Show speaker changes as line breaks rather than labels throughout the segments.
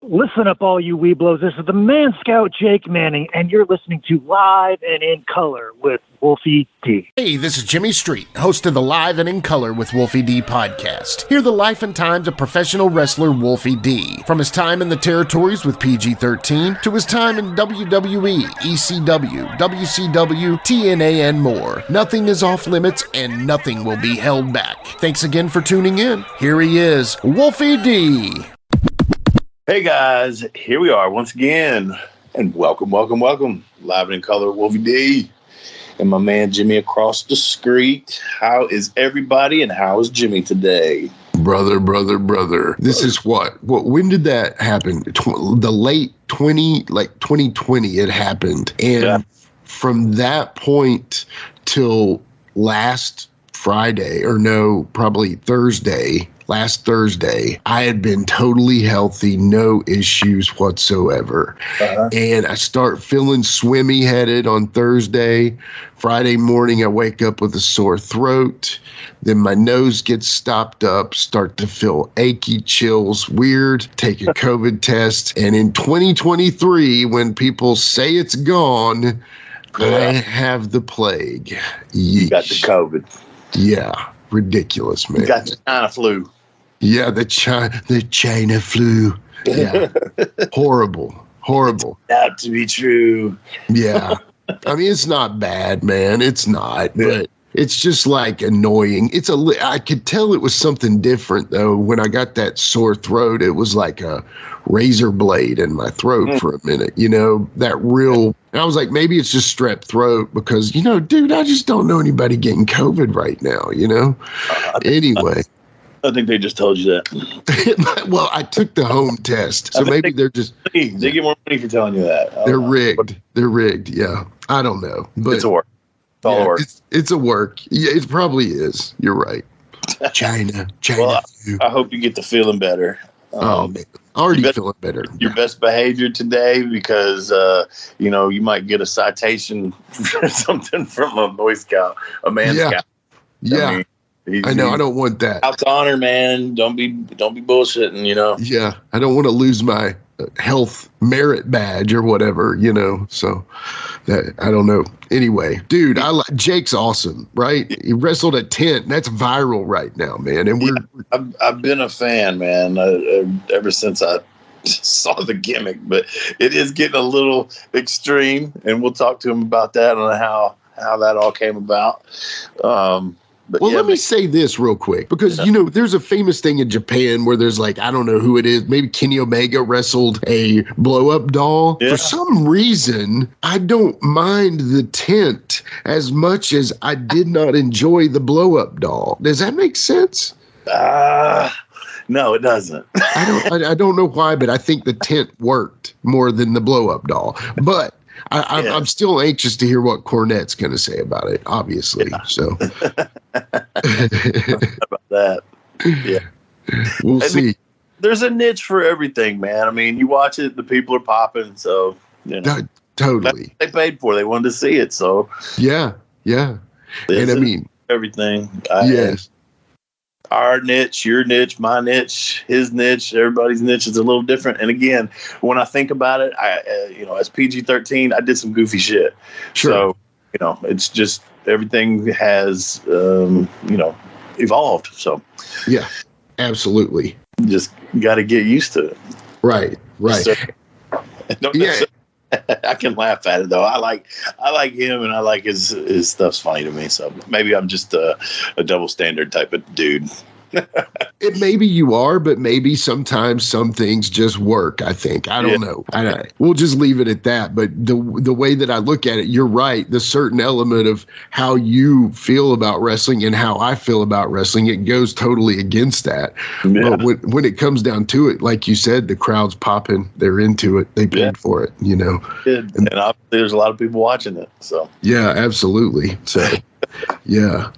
Listen up, all you weeblos. This is the Man Scout Jake Manning, and you're listening to Live and in Color with Wolfie D.
Hey, this is Jimmy Street, host of the Live and in Color with Wolfie D podcast. Hear the life and times of professional wrestler Wolfie D. From his time in the territories with PG-13 to his time in WWE, ECW, WCW, TNA, and more. Nothing is off limits and nothing will be held back. Thanks again for tuning in. Here he is, Wolfie D.
Hey guys, here we are once again, and welcome, Live and in Color, Wolfie D, and my man Jimmy across the street. How is everybody, and how is Jimmy today?
Brother. This is what? When did that happen? The late 2020 it happened, and from that point till last Friday, or no, probably Thursday. Last Thursday, I had been totally healthy, no issues whatsoever. And I start feeling swimmy-headed on Thursday. Friday morning, I wake up with a sore throat. Then my nose gets stopped up, start to feel achy, chills, weird, take a COVID test. And in 2023, when people say it's gone, I have the plague. Yeesh.
You got the COVID.
Yeah, ridiculous, man.
You got the China flu.
Yeah, the China flu. Yeah, horrible.
Out to be true.
Yeah, I mean it's not bad, man. It's not, but it's just like annoying. I could tell it was something different though. When I got that sore throat, it was like a razor blade in my throat for a minute. You know, that real. And I was like, maybe it's just strep throat because, you know, dude, I just don't know anybody getting COVID right now, you know? Anyway.
I think they just told you that.
Well, I took the home test, so maybe they're just...
They get more money for telling you that.
They're rigged. They're rigged, yeah. I don't know. But
it's a work. It's all a work.
It's a work. Yeah, it probably is. You're right. China.
Well, I hope you get to feeling better.
Oh, man. Already feeling better.
Your best behavior today because, you know, you might get a citation for something from a Boy Scout, a Man Scout.
Yeah. I know. I don't want that.
Scout's honor, man. Don't be bullshitting, you know?
Yeah. I don't want to lose my health merit badge or whatever, you know? So I don't know. Anyway, dude, Jake's awesome, right? He wrestled at 10. That's viral right now, man. And
I've been a fan, man, ever since I saw the gimmick, but it is getting a little extreme, and we'll talk to him about that and how that all came about.
Let me say this real quick, because, you know, there's a famous thing in Japan where there's like, I don't know who it is. Maybe Kenny Omega wrestled a blow-up doll. Yeah. For some reason, I don't mind the tent as much as I did not enjoy the blow-up doll. Does that make sense?
No, it doesn't.
I don't know why, but I think the tent worked more than the blow-up doll. But I'm still anxious to hear what Cornette's going to say about it, obviously. Yeah. So
about that, yeah,
we'll see.
Mean, there's a niche for everything, man. I mean, you watch it, the people are popping, so you know,
totally.
They paid for it. They wanted to see it, so
yeah. And I mean,
everything.
Yes.
Our niche, your niche, my niche, his niche, everybody's niche is a little different. And again, when I think about it, you know, as PG-13, I did some goofy shit.
Sure.
So, you know, it's just everything has, you know, evolved. So,
yeah, absolutely.
Just got to get used to it.
Right.
So, I can laugh at it though. I like him, and I like his stuff's funny to me. So maybe I'm just a double standard type of dude.
Maybe you are, but maybe sometimes some things just work, I think. I don't know. We'll just leave it at that. But the way that I look at it, you're right. The certain element of how you feel about wrestling and how I feel about wrestling, it goes totally against that. Yeah. But when it comes down to it, like you said, the crowd's popping. They're into it. They paid for it, you know.
And obviously there's a lot of people watching it. So
yeah, absolutely. So yeah.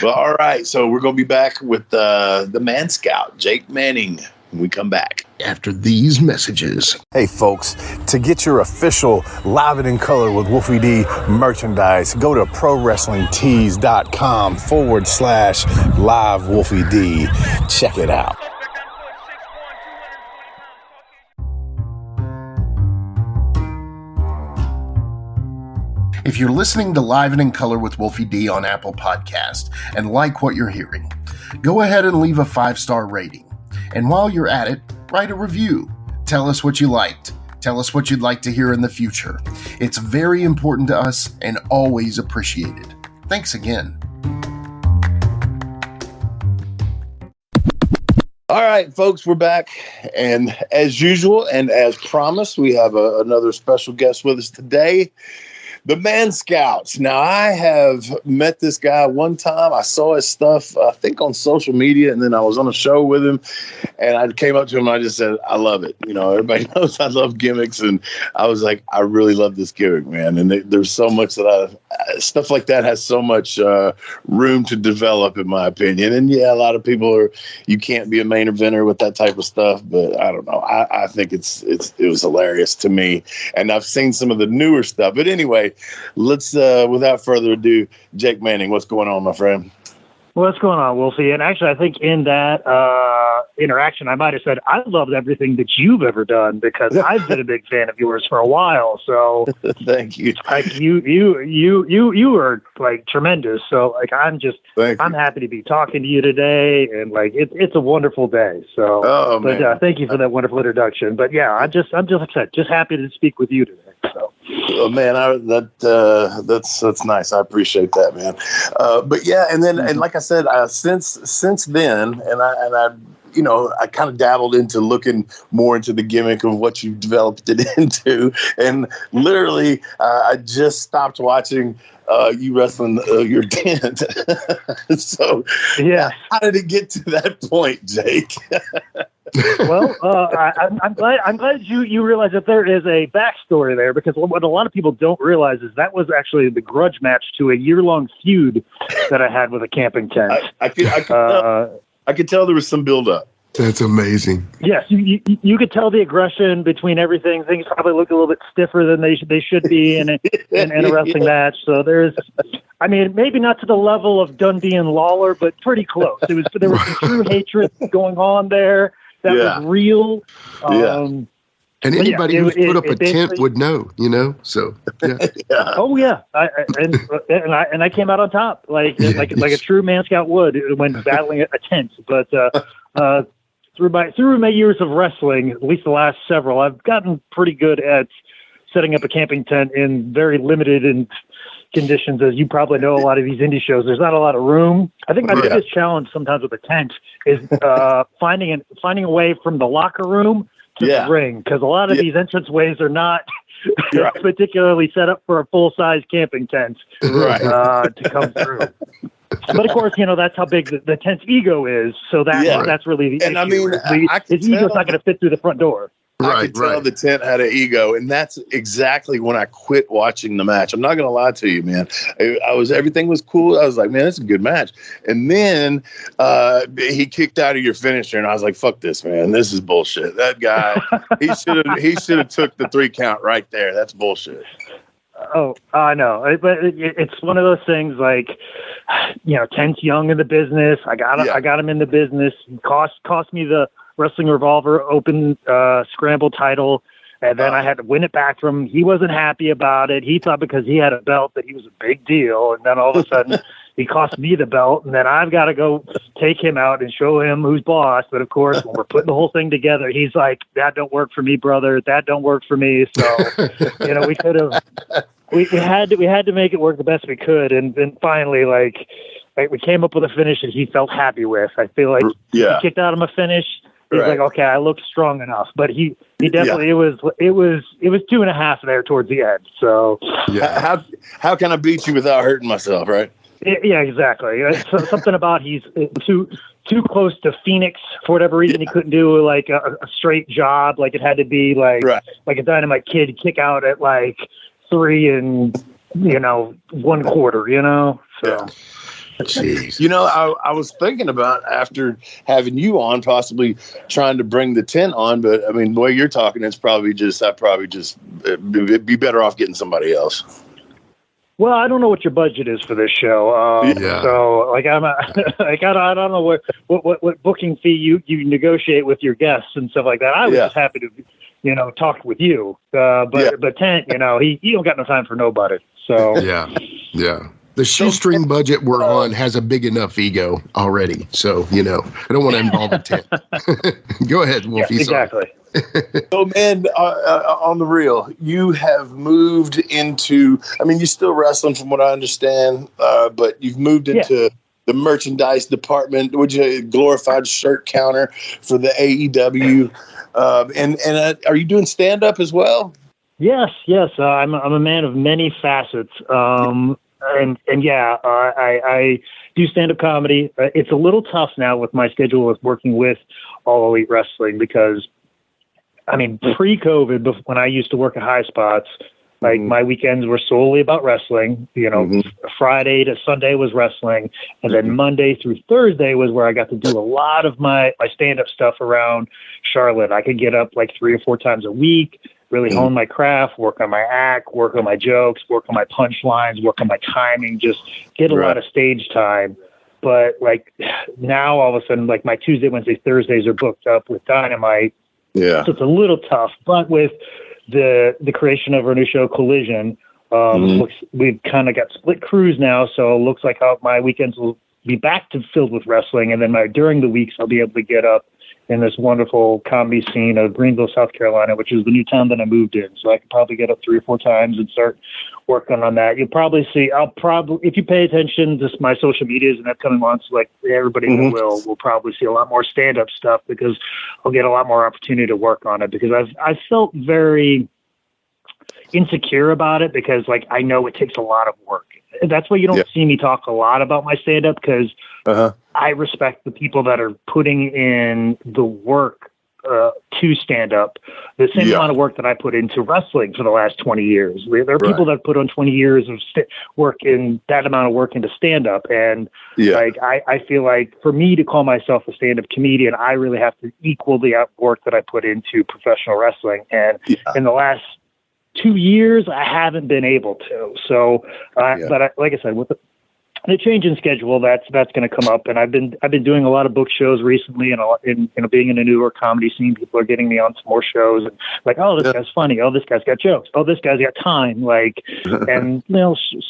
Well, all right. So we're going to be back with the Man Scout, Jake Manning, when we come back
after these messages.
Hey, folks, to get your official Live and in Color with Wolfie D merchandise, go to prowrestlingtees.com/live Wolfie D. Check it out.
If you're listening to Live and in Color with Wolfie D on Apple Podcast and like what you're hearing, go ahead and leave a 5-star rating. And while you're at it, write a review. Tell us what you liked. Tell us what you'd like to hear in the future. It's very important to us and always appreciated. Thanks again.
All right, folks, we're back. And as usual and as promised, we have another special guest with us today. The Man Scouts. Now, I have met this guy one time. I saw his stuff, I think, on social media, and then I was on a show with him, and I came up to him and I just said, I love it. You know, everybody knows I love gimmicks, and I was like, I really love this gimmick, man. And there's so much that stuff like that has so much room to develop, in my opinion. And yeah, a lot of people you can't be a main eventer with that type of stuff, but I don't know. I think it was hilarious to me, and I've seen some of the newer stuff. But anyway, let's, without further ado, Jake Manning, what's going on, my friend?
What's going on, Wolfie? And actually, I think in that interaction, I might have said, I loved everything that you've ever done, because I've been a big fan of yours for a while. So
thank you.
Like you are like tremendous. So like, I'm happy to be talking to you today, and like, it's a wonderful day. So, thank you for that wonderful introduction. But yeah, I'm just like I said, just happy to speak with you today. So.
Oh, man, that's nice. I appreciate that, man. But yeah, and then and like I said, since then, and I you know, I kind of dabbled into looking more into the gimmick of what you developed it into, and literally, I just stopped watching you wrestling your tent. So
yeah,
how did it get to that point, Jake?
Well, I'm glad you realize that there is a backstory there, because what a lot of people don't realize is that was actually the grudge match to a year-long feud that I had with a camping tent.
I could tell there was some build-up.
That's amazing.
Yes, you could tell the aggression between everything. Things probably look a little bit stiffer than they should be in a wrestling match. So there's, I mean, maybe not to the level of Dundee and Lawler, but pretty close. There was some true hatred going on there that was real.
And anybody who's put up a tent would know, you know. So yeah.
Oh yeah, I came out on top like a true Man Scout would when battling a tent. But through my years of wrestling, at least the last several, I've gotten pretty good at setting up a camping tent in very limited conditions. As you probably know, a lot of these indie shows, there's not a lot of room. I think my biggest challenge sometimes with a tent is finding a way from the locker room to the ring, because a lot of these entrance-ways are not particularly set up for a full-size camping tent to come through. But of course, you know, that's how big the tent's ego is. So that's really the issue.
I mean,
his ego's not going to fit through the front door.
I could tell the tent had an ego, and that's exactly when I quit watching the match. I'm not going to lie to you, man. Everything was cool. I was like, man, it's a good match. And then he kicked out of your finisher, and I was like, fuck this, man. This is bullshit. That guy, he should have took the 3 count right there. That's bullshit.
Oh, I know, but it's one of those things. Like, you know, Tent's young in the business. I got him in the business. Cost me the Wrestling Revolver Open Scramble title, and then I had to win it back from him. He wasn't happy about it. He thought because he had a belt that he was a big deal, and then all of a sudden he cost me the belt, and then I've got to go take him out and show him who's boss. But of course, when we're putting the whole thing together, he's like, "That don't work for me, brother. That don't work for me." So, you know, we could have. We had to make it work the best we could, and then finally, like we came up with a finish that he felt happy with. I feel like he kicked out of a finish. He's like, okay, I look strong enough, but he definitely it was 2.5 there towards the end. So
how can I beat you without hurting myself, right?
Yeah, exactly. So something about he's too close to Phoenix for whatever reason. He couldn't do like a straight job. Like it had to be like a Dynamite Kid kick out at like 3 1/4. You know, so.
Jeez. You know, I was thinking about, after having you on, possibly trying to bring the tent on, but I mean, the way you're talking, I'd probably just be better off getting somebody else.
Well, I don't know what your budget is for this show. So, like, I don't know what booking fee you negotiate with your guests and stuff like that. I was just happy talk with you. But Tent, he don't got no time for nobody. So
yeah. The shoestring budget we're on has a big enough ego already. So, I don't want to involve a Tent. Go ahead, Wolfie.
Yeah, exactly.
So, man, on the real, you have moved into, you're still wrestling from what I understand, but you've moved into the merchandise department, which is a glorified shirt counter for the AEW. And are you doing stand-up as well?
Yes. I'm a man of many facets. I do stand-up comedy. It's a little tough now with my schedule of working with All Elite Wrestling because, pre-COVID, when I used to work at Highspots, my weekends were solely about wrestling. Friday to Sunday was wrestling, and then Monday through Thursday was where I got to do a lot of my stand-up stuff around Charlotte. I could get up like 3 or 4 times a week, really hone my craft, work on my act, work on my jokes, work on my punchlines, work on my timing, just get a lot of stage time. But now all of a sudden, my Tuesday, Wednesday, Thursdays are booked up with Dynamite. Yeah. So it's a little tough, but with the creation of our new show Collision, we've kind of got split crews now. So it looks like my weekends will be back to filled with wrestling. And then during the weeks, I'll be able to get up in this wonderful comedy scene of Greenville, South Carolina, which is the new town that I moved in. So I could probably get up 3 or 4 times and start working on that. You'll probably see, if you pay attention to my social medias in the upcoming months, everybody will probably see a lot more stand-up stuff because I'll get a lot more opportunity to work on it because I've felt very insecure about it because I know it takes a lot of work. That's why you don't see me talk a lot about my stand-up because I respect the people that are putting in the work to stand up, the same amount of work that I put into wrestling for the last 20 years. There are people that put on 20 years of work in that amount of work into stand up. And I feel like for me to call myself a stand up comedian, I really have to equal the work that I put into professional wrestling. And in the last 2 years, I haven't been able to. So, but like I said, with the change in schedule, that's going to come up. And I've been doing a lot of book shows recently, and being in a newer comedy scene, people are getting me on some more shows. And oh, this guy's funny. Oh, this guy's got jokes. Oh, this guy's got time. And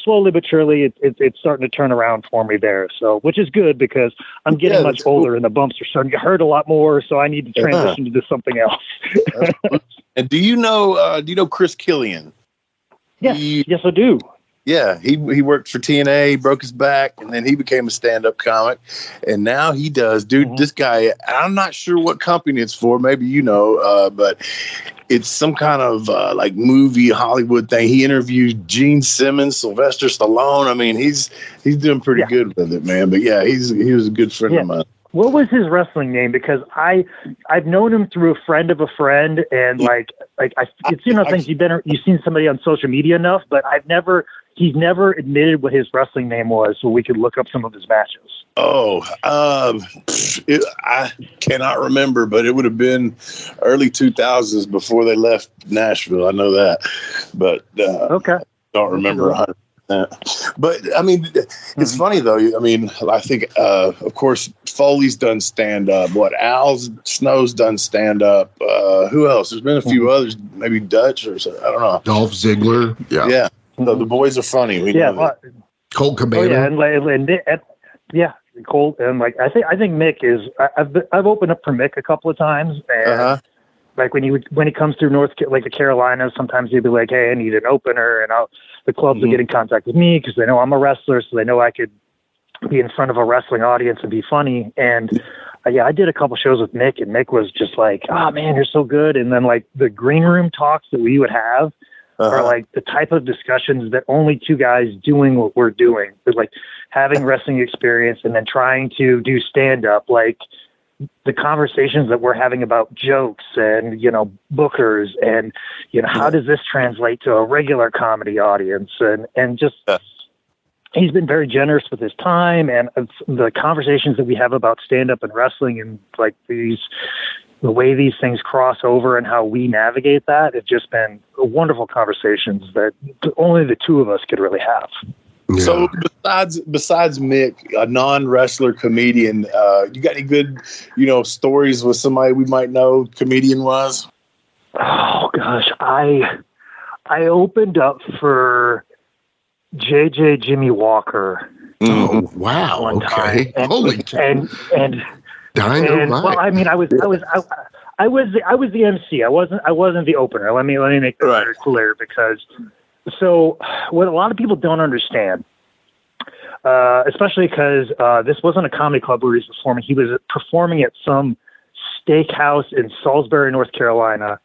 slowly but surely, it's starting to turn around for me there. So, which is good because I'm getting much older, and the bumps are starting to hurt a lot more. So I need to transition to something else.
And do you know Chris Killian?
Yes, I do.
Yeah, he worked for TNA, broke his back, and then he became a stand-up comic. And now he does. This guy, I'm not sure what company it's for. Maybe but it's some kind of movie Hollywood thing. He interviewed Gene Simmons, Sylvester Stallone. He's doing pretty good with it, man. But he was a good friend of mine.
What was his wrestling name? Because I've known him through a friend of a friend, and it's things you've seen somebody on social media enough, but he's never admitted what his wrestling name was, so we could look up some of his matches.
I cannot remember, but it would have been early 2000s before they left Nashville. I know that, but I don't remember 100%. But it's funny though. I think, of course, Foley's done stand up. Al Snow's done stand up. Who else? There's been a few others, maybe Dutch or something. I don't know.
Dolph Ziggler. Yeah.
So the boys are funny.
Colt Cabana.
Colt. And I think Mick is. I've opened up for Mick a couple of times, and when he comes through the Carolinas, sometimes he'll be like, "Hey, I need an opener," and the clubs will get in contact with me because they know I'm a wrestler, so they know I could be in front of a wrestling audience and be funny. And I did a couple shows with Mick, and Mick was just like, "Oh man, you're so good." And then the green room talks that we would have are the type of discussions that only two guys doing what we're doing. They're having wrestling experience and then trying to do stand up, the conversations that we're having about jokes and, bookers and, how does this translate to a regular comedy audience? And just, he's been very generous with his time, and the conversations that we have about stand up and wrestling and the way these things cross over and how we navigate that have just been wonderful conversations that only the two of us could really have.
Yeah.
So besides Mick, a non-wrestler comedian, you got any good, stories with somebody we might know comedian-wise?
Oh gosh, I opened up for JJ Jimmy Walker.
Oh wow!
One
Okay,
time.
holy
and
dynamite!
Well, I mean, I was the MC. I wasn't the opener. Let me make that very clear, because so what a lot of people don't understand, especially because this wasn't a comedy club where he was performing. He was performing at some steakhouse in Salisbury, North Carolina.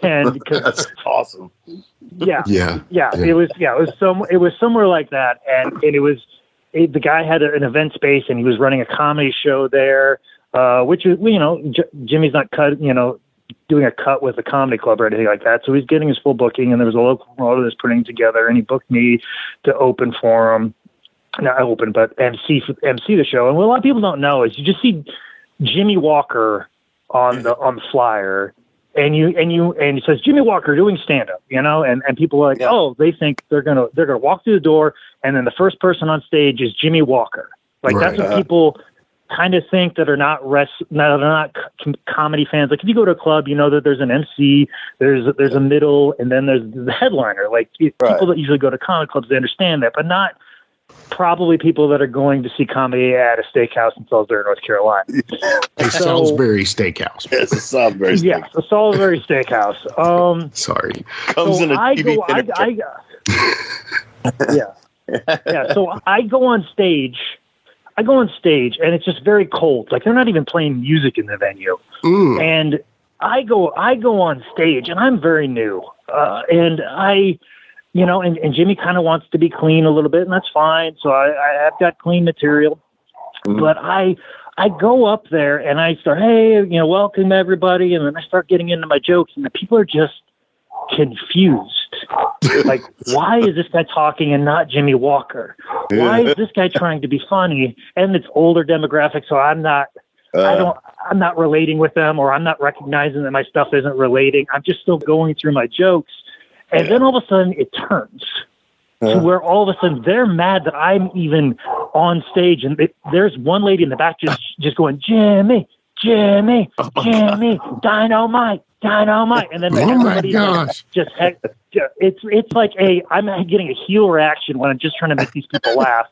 And
that's awesome.
Yeah. It was somewhere like that, and the guy had an event space, and he was running a comedy show there, which is, Jimmy's not doing a cut with a comedy club or anything like that, so he's getting his full booking, and there was a local promoter that's putting together, and he booked me to open for him. Not open, but MC the show. And what a lot of people don't know is you just see Jimmy Walker on the flyer. And he says Jimmy Walker doing stand up, and people are like, oh, they think they're gonna walk through the door, and then the first person on stage is Jimmy Walker. Like that's what people kind of think that are not comedy fans. Like if you go to a club, you know that there's an MC, there's a middle, and then there's the headliner. Like people that usually go to comedy clubs, they understand that, but not probably people that are going to see comedy at a steakhouse in Salisbury, North Carolina.
Salisbury steakhouse.
It's a Salisbury steakhouse.
Yes, a Salisbury steakhouse.
Sorry.
Comes in a TV
Yeah. So I go on stage, and it's just very cold. Like they're not even playing music in the venue. And I go on stage, and I'm very new. And and Jimmy kind of wants to be clean a little bit, and that's fine. So I've got clean material, but I go up there and I start, hey, welcome everybody. And then I start getting into my jokes, and the people are just confused. Like, why is this guy talking and not Jimmy Walker? Why is this guy trying to be funny? And it's older demographic. So I'm not relating with them, or I'm not recognizing that my stuff isn't relating. I'm just still going through my jokes. And then all of a sudden it turns to where all of a sudden they're mad that I'm even on stage. And there's one lady in the back just going, Jimmy, Jimmy, Jimmy, dynamite. And then everybody just it's like I'm getting a heel reaction when I'm just trying to make these people laugh.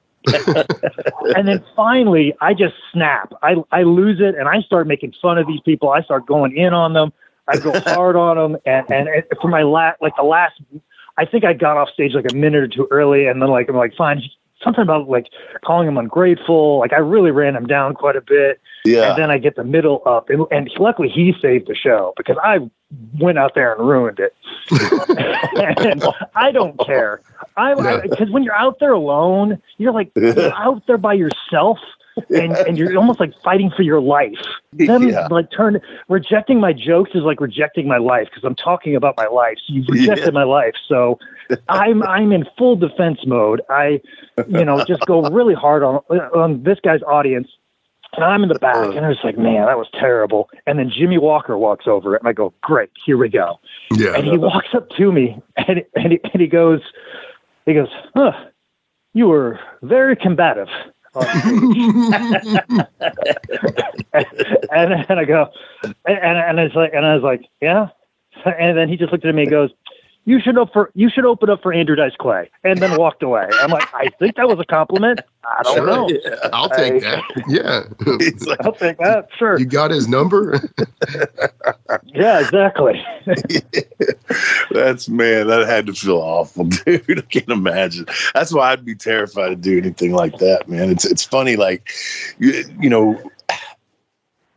And then finally I just snap. I lose it, and I start making fun of these people. I start going in on them. I go hard on them, and for my last, I think I got off stage like a minute or two early, and then I'm like, fine. Something about like calling him ungrateful. Like I really ran him down quite a bit. Yeah. And then I get the middle up, and luckily he saved the show, because I went out there and ruined it. And I don't care. Because when you're out there alone, you're out there by yourself. And you're almost like fighting for your life. Rejecting my jokes is like rejecting my life, because I'm talking about my life. So you've rejected my life. So I'm in full defense mode. I, just go really hard on this guy's audience. And I'm in the back, and I was like, man, that was terrible. And then Jimmy Walker walks over, and I go, great, here we go. Yeah. And he walks up to me, and he goes, huh, you were very combative. and I go, and I was like, yeah. And then he just looked at me and goes, you should open up for Andrew Dice Clay, and then walked away. I'm like, I think that was a compliment. I don't know.
Yeah. I'll take that. Yeah.
I'll take that. Sure.
You got his number?
Yeah, exactly.
That had to feel awful, dude. I can't imagine. That's why I'd be terrified to do anything like that, man. It's funny, like,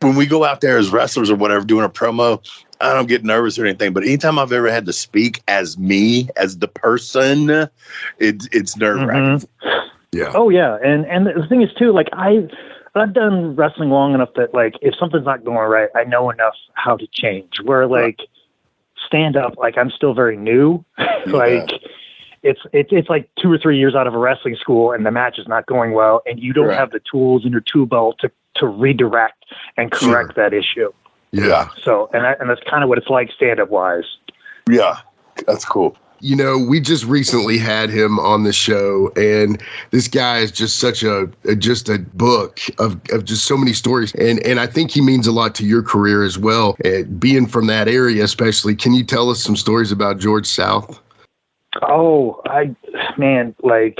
when we go out there as wrestlers or whatever, doing a promo, I don't get nervous or anything, but anytime I've ever had to speak as me, as the person, it's nerve-wracking.
Mm-hmm. Yeah. Oh, yeah. And the thing is, too, like, I've done wrestling long enough that, like, if something's not going right, I know enough how to change. Where, like, stand-up, like, I'm still very new. Like, it's like 2 or 3 years out of a wrestling school, and the match is not going well, and you don't have the tools in your tool belt to redirect and correct that issue.
Yeah.
So, and that's kind of what it's like stand-up wise.
Yeah, that's cool.
You know, we just recently had him on the show, and this guy is just such a book of just so many stories. And I think he means a lot to your career as well. Being from that area, especially, can you tell us some stories about George South?
Oh, that man's like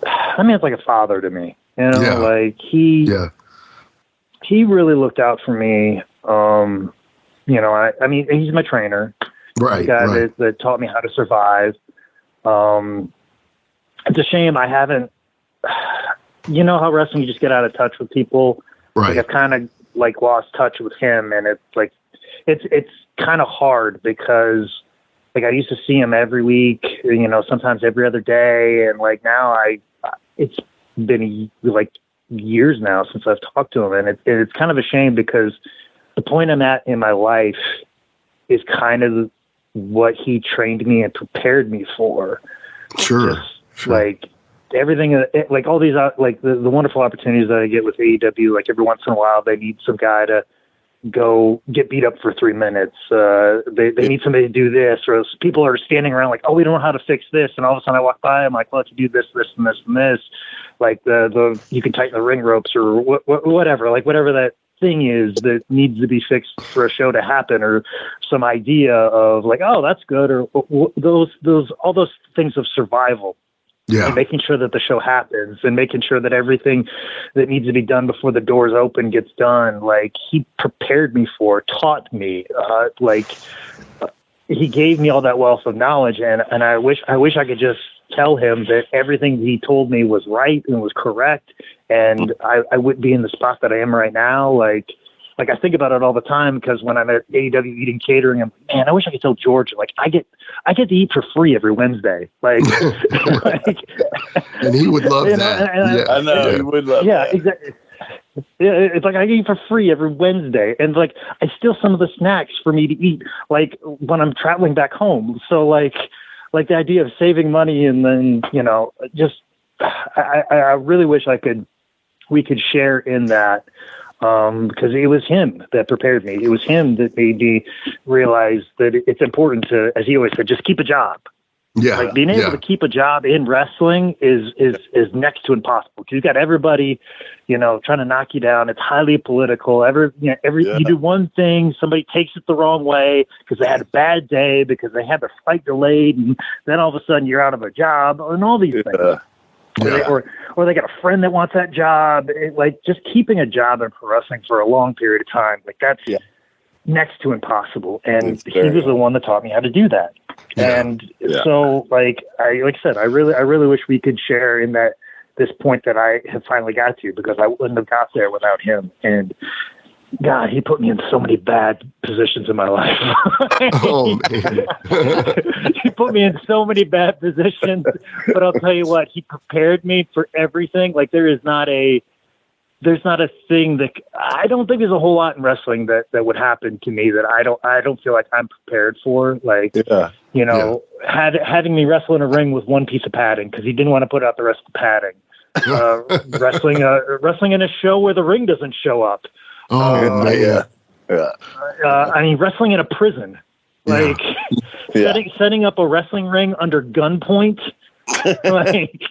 a father to me. You know,
Yeah.
like he really looked out for me. You know, I mean, he's my trainer.
Right.
The guy that taught me how to survive. It's a shame I haven't, you know how wrestling, you just get out of touch with people.
Right.
Like I've kind of like lost touch with him, and it's like, it's kind of hard because like I used to see him every week, you know, sometimes every other day. And like now it's been like years now since I've talked to him. And it's kind of a shame because the point I'm at in my life is kind of what he trained me and prepared me for.
Sure.
Like everything, like all these, like the wonderful opportunities that I get with AEW, like every once in a while they need some guy to go get beat up for 3 minutes. They need somebody to do this, or people are standing around like, oh, we don't know how to fix this. And all of a sudden I walk by, I'm like, well, let's do this, this, and this, and this. Like the you can tighten the ring ropes or whatever, like whatever that thing is that needs to be fixed for a show to happen, or some idea of like, oh, that's good, or all those things of survival.
Yeah.
And making sure that the show happens and making sure that everything that needs to be done before the doors open gets done. Like he prepared me taught me, he gave me all that wealth of knowledge. And I wish I could just tell him that everything he told me was right and was correct. And I wouldn't be in the spot that I am right now. Like I think about it all the time because when I'm at AEW eating catering, I'm like, man, I wish I could tell George, like I get to eat for free every Wednesday. Like,
and he would love that.
I know he would love that.
Yeah, exactly. Yeah, it's like I eat for free every Wednesday, and like I steal some of the snacks for me to eat, like when I'm traveling back home. So like the idea of saving money and then just I really wish we could share in that. Because it was him that prepared me. It was him that made me realize that it's important to, as he always said, just keep a job.
Yeah.
Like being able to keep a job in wrestling is next to impossible. Because you've got everybody, trying to knock you down. It's highly political. You do one thing, somebody takes it the wrong way because they had a bad day, because they had their flight delayed, and then all of a sudden you're out of a job, and all these things. Or they got a friend that wants that job. Like just keeping a job in pro wrestling for a long period of time, like that's next to impossible. And he was the one that taught me how to do that. Yeah. And so, like I said, I really wish we could share in this point that I have finally got to, because I wouldn't have got there without him. And God, he put me in so many bad positions in my life.
Oh, man.
He put me in so many bad positions, but I'll tell you what, he prepared me for everything. Like there's not a thing that I don't think there's a whole lot in wrestling that would happen to me that I don't feel like I'm prepared for. Like, having me wrestle in a ring with one piece of padding because he didn't want to put out the rest of the padding. Wrestling in a show where the ring doesn't show up.
Oh,
I mean, wrestling in a prison, like setting up a wrestling ring under gunpoint. Like,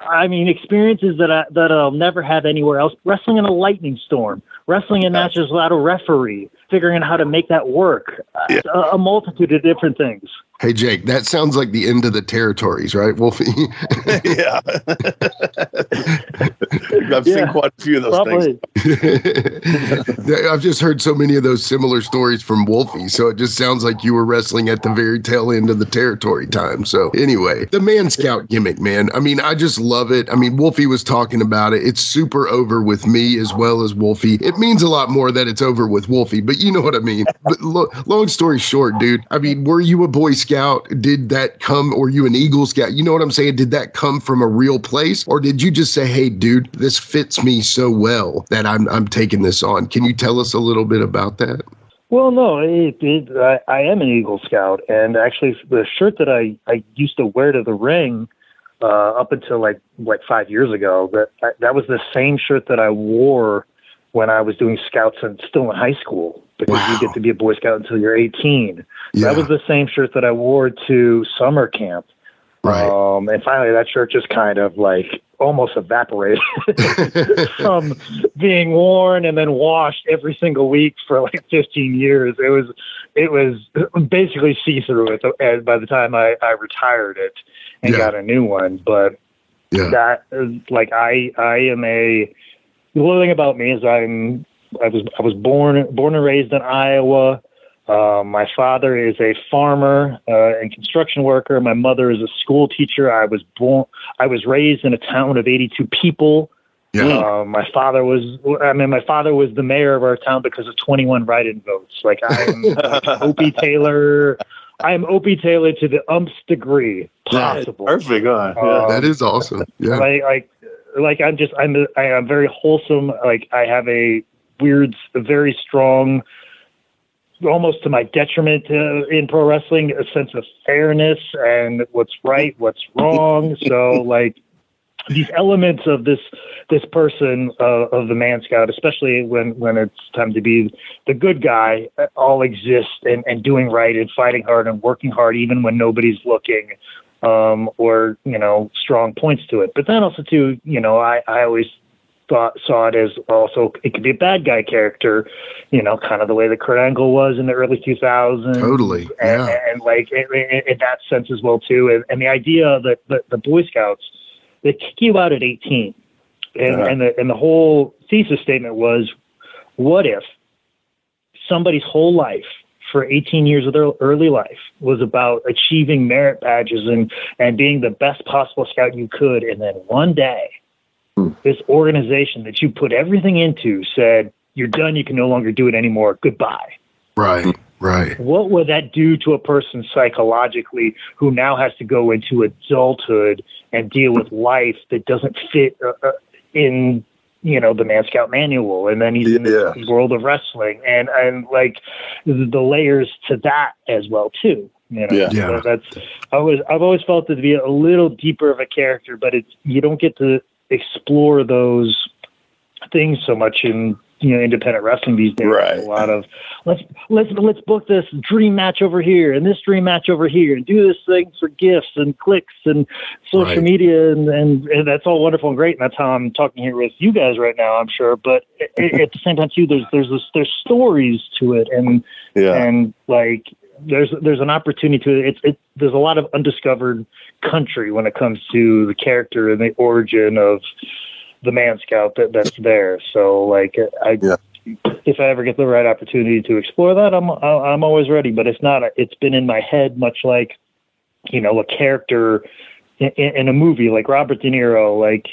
I mean, experiences that I'll never have anywhere else. Wrestling in a lightning storm, wrestling in matches without a referee, figuring out how to make that work. A multitude of different things.
Hey, Jake, that sounds like the end of the territories, right, Wolfie?
Yeah. I've seen quite a few of those things.
I've just heard so many of those similar stories from Wolfie, so it just sounds like you were wrestling at the very tail end of the territory time. So anyway, the Man Scout gimmick, man. I mean, I just love it. I mean, Wolfie was talking about it. It's super over with me as well as Wolfie. It means a lot more that it's over with Wolfie, but you know what I mean. But long story short, dude, I mean, were you a Boy Scout? Did that come, or you an Eagle Scout? You know what I'm saying? Did that come from a real place, or did you just say, hey, dude, this fits me so well that I'm taking this on? Can you tell us a little bit about that?
Well, no, I am an Eagle Scout, and actually the shirt that I used to wear to the ring up until like 5 years ago, that was the same shirt that I wore when I was doing Scouts and still in high school, because you get to be a Boy Scout until you're 18. That was the same shirt that I wore to summer camp.
Right.
And finally that shirt just kind of like almost evaporated from being worn and then washed every single week for like 15 years. It was basically see-through by the time I retired it and got a new one. But that is like, I am the little thing about me is I was born and raised in Iowa. My father is a farmer and construction worker. My mother is a school teacher. I was raised in a town of 82 people. Yeah. My father was the mayor of our town because of 21 write-in votes. Like I'm Opie Taylor. I am Opie Taylor to the umpth degree possible.
Perfect.
That is awesome. Yeah.
I'm very wholesome. Like I have a very strong, almost to my detriment in pro wrestling, a sense of fairness and what's right, what's wrong. So like these elements of this person of the Man Scout, especially when it's time to be the good guy, all exist and doing right and fighting hard and working hard even when nobody's looking, or strong points to it. But then also too, I always saw it as also, it could be a bad guy character, kind of the way that Kurt Angle was in the early 2000s.
Totally. Yeah.
And like in that sense as well too. And the idea that the Boy Scouts, they kick you out at 18. And the whole thesis statement was, what if somebody's whole life for 18 years of their early life was about achieving merit badges and being the best possible scout you could. And then one day, this organization that you put everything into said, you're done. You can no longer do it anymore. Goodbye.
Right. Right.
What would that do to a person psychologically who now has to go into adulthood and deal with life that doesn't fit in, the Man Scout manual? And then he's in the world of wrestling and like the layers to that as well too. So I've always felt it to be a little deeper of a character, but you don't get to explore those things so much in independent wrestling these days.
Right.
A lot of let's book this dream match over here and this dream match over here and do this thing for gifts and clicks and social media and that's all wonderful and great, and that's how I'm talking here with you guys right now, I'm sure. But at the same time too, there's stories to it and like there's an opportunity to it. There's a lot of undiscovered country when it comes to the character and the origin of the Man Scout that's there. So like if I ever get the right opportunity to explore that, I'm always ready. But it's been in my head much like a character in a movie like Robert De Niro. Like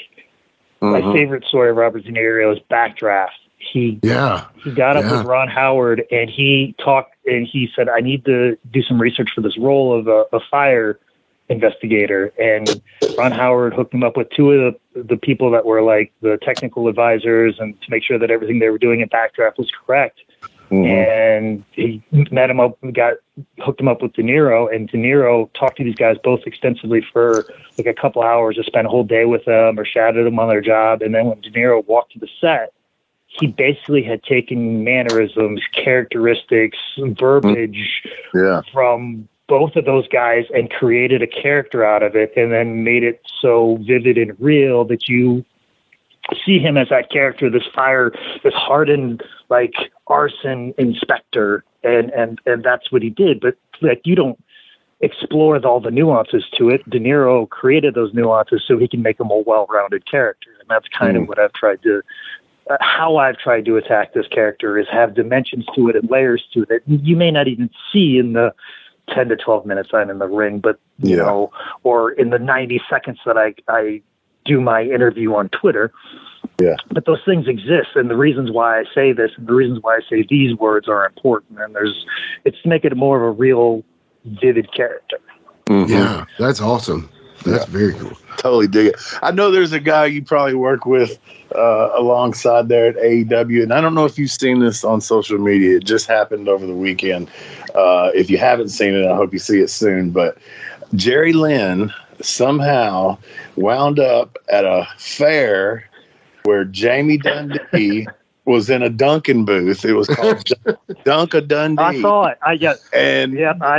my favorite story of Robert De Niro is Backdraft. He got up with Ron Howard and he talked and he said, I need to do some research for this role of a fire investigator. And Ron Howard hooked him up with two of the people that were like the technical advisors and to make sure that everything they were doing in Backdraft was correct. And he met him up, hooked him up with De Niro, and De Niro talked to these guys both extensively for like a couple hours, to spend a whole day with them or shadowed them on their job. And then when De Niro walked to the set, he basically had taken mannerisms, characteristics, verbiage from both of those guys and created a character out of it, and then made it so vivid and real that you see him as that character, this hardened, like arson inspector. And that's what he did. But like, you don't explore all the nuances to it. De Niro created those nuances so he can make a more well-rounded character. And that's kind of what I've tried to, how I've tried to attack this character, is have dimensions to it and layers to it that you may not even see in the 10 to 12 minutes I'm in the ring, but or in the 90 seconds that I do my interview on Twitter. Yeah. But those things exist, and the reasons why I say this and the reasons why I say these words are important, and it's to make it more of a real vivid character.
Yeah, that's awesome. That's very cool.
Totally dig it. I know there's a guy you probably work with alongside there at AEW, and I don't know if you've seen this on social media. It just happened over the weekend. If you haven't seen it, I hope you see it soon. But Jerry Lynn somehow wound up at a fair where Jamie Dundee was in a Dunkin' booth. It was called Dunk-a-Dundee.
I saw it. I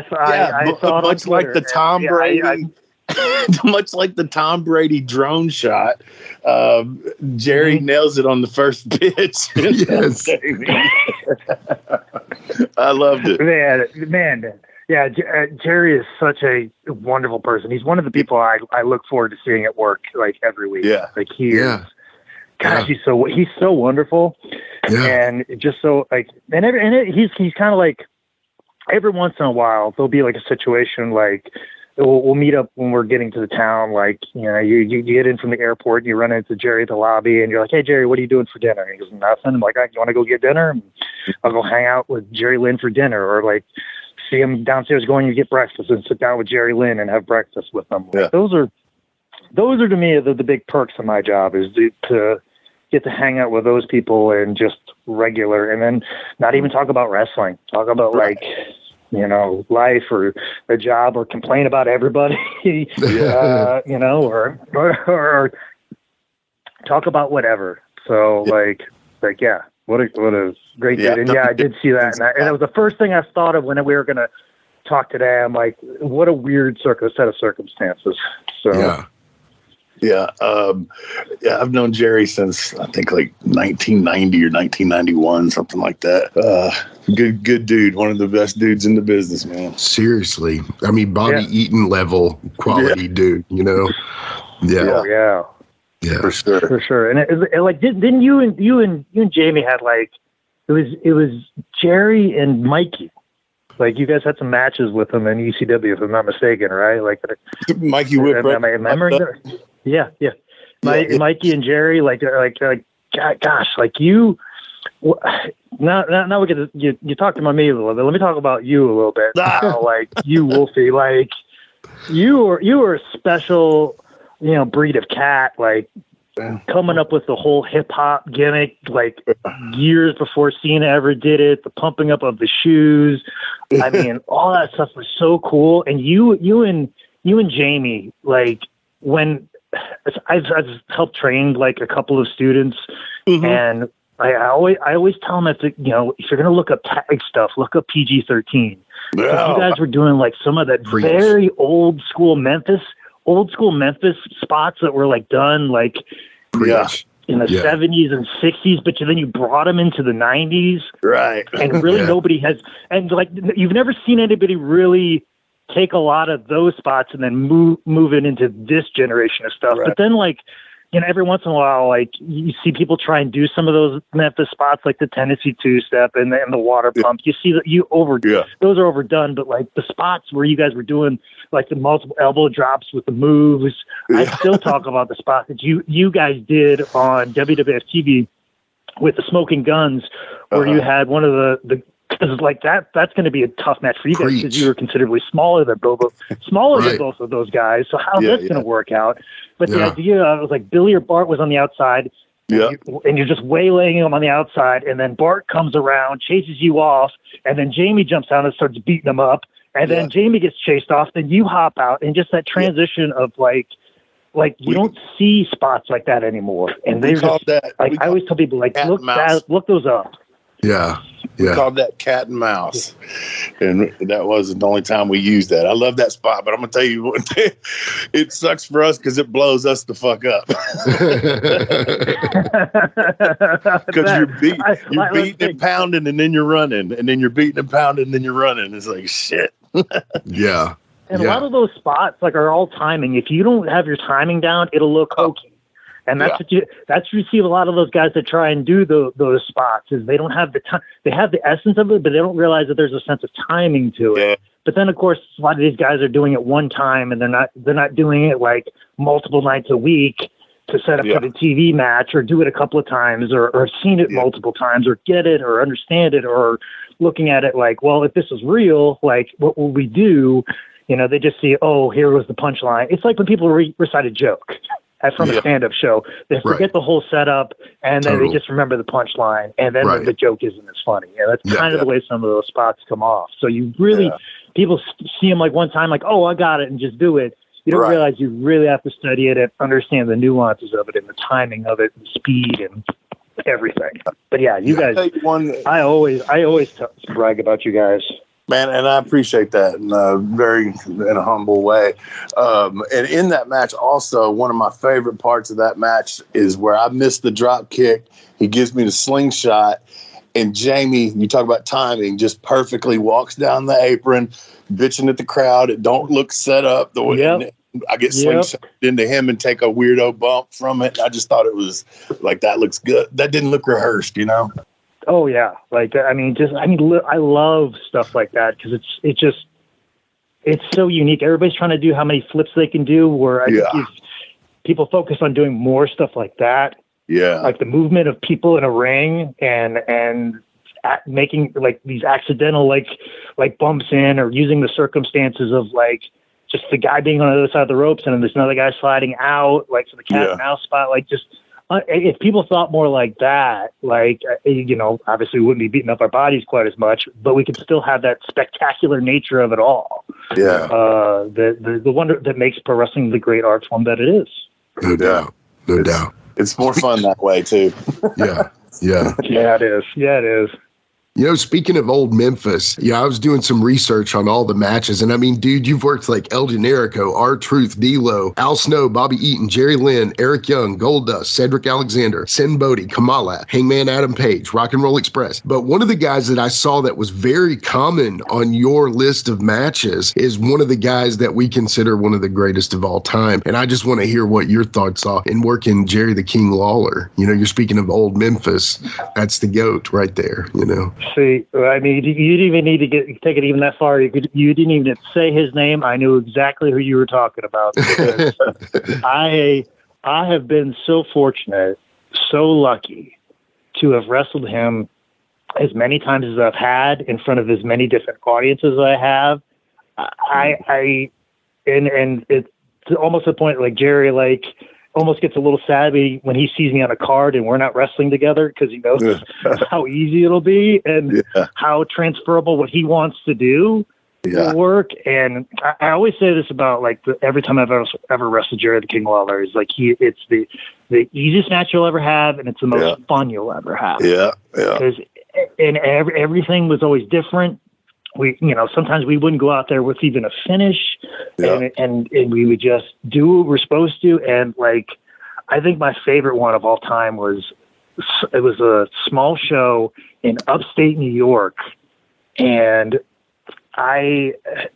saw it.
Much like the Tom Brady. Much like the Tom Brady drone shot, Jerry nails it on the first pitch.
Yes.
I loved it.
Man. Yeah, Jerry is such a wonderful person. He's one of the people I look forward to seeing at work like every week.
Yeah.
Like he is. Gosh, he's so wonderful. Yeah. And just so like, he's kind of like, every once in a while, there'll be like a situation like, we'll meet up when we're getting to the town. Like, you know, you get in from the airport and you run into Jerry at the lobby and you're like, hey, Jerry, what are you doing for dinner? And he goes, nothing. I'm like, you want to go get dinner? And I'll go hang out with Jerry Lynn for dinner, or like see him downstairs going to get breakfast and sit down with Jerry Lynn and have breakfast with them.
Yeah.
Like, those are to me the big perks of my job, is to get to hang out with those people and just regular, and then not even talk about wrestling, talk about like, you know, life or a job, or complain about everybody, you know, or talk about whatever. So yeah, what a great dude. And I did see that. And it was the first thing I thought of when we were going to talk today. I'm like, what a weird set of circumstances. So
yeah. I've known Jerry since I think like 1990 or 1991, something like that. Good dude. One of the best dudes in the business, man.
Seriously. I mean, Bobby Eaton level quality dude, you know? Yeah.
Oh,
yeah.
For
sure. And it like, didn't you and Jamie had like, it was Jerry and Mikey. Like, you guys had some matches with him in ECW, if I'm not mistaken, right? Like,
Mikey Whitbread.
Am I remembering that? Yeah. Mikey and Jerry, like, gosh, like you. Now we get you talked about me a little bit. Let me talk about you a little bit. Like you, Wolfie, like you were a special, you know, breed of cat. Like coming up with the whole hip hop gimmick, like years before Cena ever did it. The pumping up of the shoes. I mean, all that stuff was so cool. And you and Jamie, like when I've helped train like a couple of students, and I always tell them, if you're gonna look up tag stuff, look up PG-13. You guys were doing like some of that very old school Memphis spots that were like done like in the 70s and 60s, but then you brought them into the 90s,
right?
And really nobody has, and like you've never seen anybody really take a lot of those spots and then move it into this generation of stuff. Right. But then like, you know, every once in a while, like you see people try and do some of those Memphis spots, like the Tennessee two-step and the water pump. You see that those are overdone, but like the spots where you guys were doing like the multiple elbow drops with the moves, I still talk about the spot that you guys did on WWF TV with the Smoking Guns, where you had one of the because like that's going to be a tough match for you guys, because you were considerably smaller than both of those guys. So how's that's going to work out? But the idea was like Billy or Bart was on the outside, and you're just waylaying him on the outside, and then Bart comes around, chases you off, and then Jamie jumps down and starts beating him up, and then Jamie gets chased off, then you hop out, and just that transition of like you don't see spots like that anymore. And they just like I always tell people like look those up.
Yeah.
We called that cat and mouse, and that wasn't the only time we used that. I love that spot, but I'm gonna tell you what, it sucks for us because it blows us the fuck up. Because you're beating and pounding, and then you're running, and then you're beating and pounding, and then you're running. It's like shit.
And a lot of those spots like are all timing. If you don't have your timing down, it'll look hokey. And that's what you see with a lot of those guys that try and do those spots, is they don't have the time. They have the essence of it, but they don't realize that there's a sense of timing to it. But then, of course, a lot of these guys are doing it one time, and they're not doing it like multiple nights a week to set up for the TV match, or do it a couple of times, or seen it multiple times, or get it, or understand it, or looking at it like, well, if this is real, like what will we do? You know, they just see, oh, here was the punchline. It's like when people recite a joke from a stand-up show. They forget the whole setup, and then they just remember the punchline, and then the joke isn't as funny. And that's kind of the way some of those spots come off. So you really, people see them like one time, like, oh, I got it, and just do it. You don't realize you really have to study it and understand the nuances of it and the timing of it and the speed. And everything. But yeah, you guys,
one,
I always brag about you guys.
man, and I appreciate that in a humble way. And in that match, also one of my favorite parts of that match is where I missed the drop kick. He gives me the slingshot, and Jamie, you talk about timing, just perfectly walks down the apron, bitching at the crowd. It don't look set up the way. I get slingshot into him and take a weirdo bump from it. I just thought it was like, that looks good. That didn't look rehearsed, you know?
Oh yeah. Like, I love stuff like that. Cause it's so unique. Everybody's trying to do how many flips they can do, where I think if people focus on doing more stuff like that, like the movement of people in a ring and making like these accidental, like bumps in, or using the circumstances of like, just the guy being on the other side of the ropes and then there's another guy sliding out, like, for the cat and mouse spot. Like, just if people thought more like that, like, obviously we wouldn't be beating up our bodies quite as much, but we could still have that spectacular nature of it all. Yeah. The wonder that makes pro wrestling the great art form that it is.
No doubt. No doubt.
It's more fun that way too.
Yeah.
Yeah, it is. Yeah, it is.
Speaking of old Memphis, I was doing some research on all the matches. And I mean, dude, you've worked like El Generico, R-Truth, D-Lo, Al Snow, Bobby Eaton, Jerry Lynn, Eric Young, Goldust, Cedric Alexander, Sin Bodie, Kamala, Hangman Adam Page, Rock and Roll Express. But one of the guys that I saw that was very common on your list of matches is one of the guys that we consider one of the greatest of all time. And I just want to hear what your thoughts are in working Jerry the King Lawler. You're speaking of old Memphis. That's the GOAT right there,
See, I mean, you didn't even need to take it even that far. You didn't even say his name. I knew exactly who you were talking about. I have been so fortunate, so lucky to have wrestled him as many times as I've had in front of as many different audiences as I have. And it's almost the point, like, Jerry, like, almost gets a little sad when he sees me on a card and we're not wrestling together, because he knows how easy it'll be and how transferable what he wants to do will work. And I always say this about, like, every time I've ever wrestled Jerry the King Lawler, is like, it's the easiest match you'll ever have, and it's the most fun you'll ever have. Because everything was always different. We, sometimes we wouldn't go out there with even a finish, and we would just do what we're supposed to. And, like, I think my favorite one of all time was a small show in upstate New York, and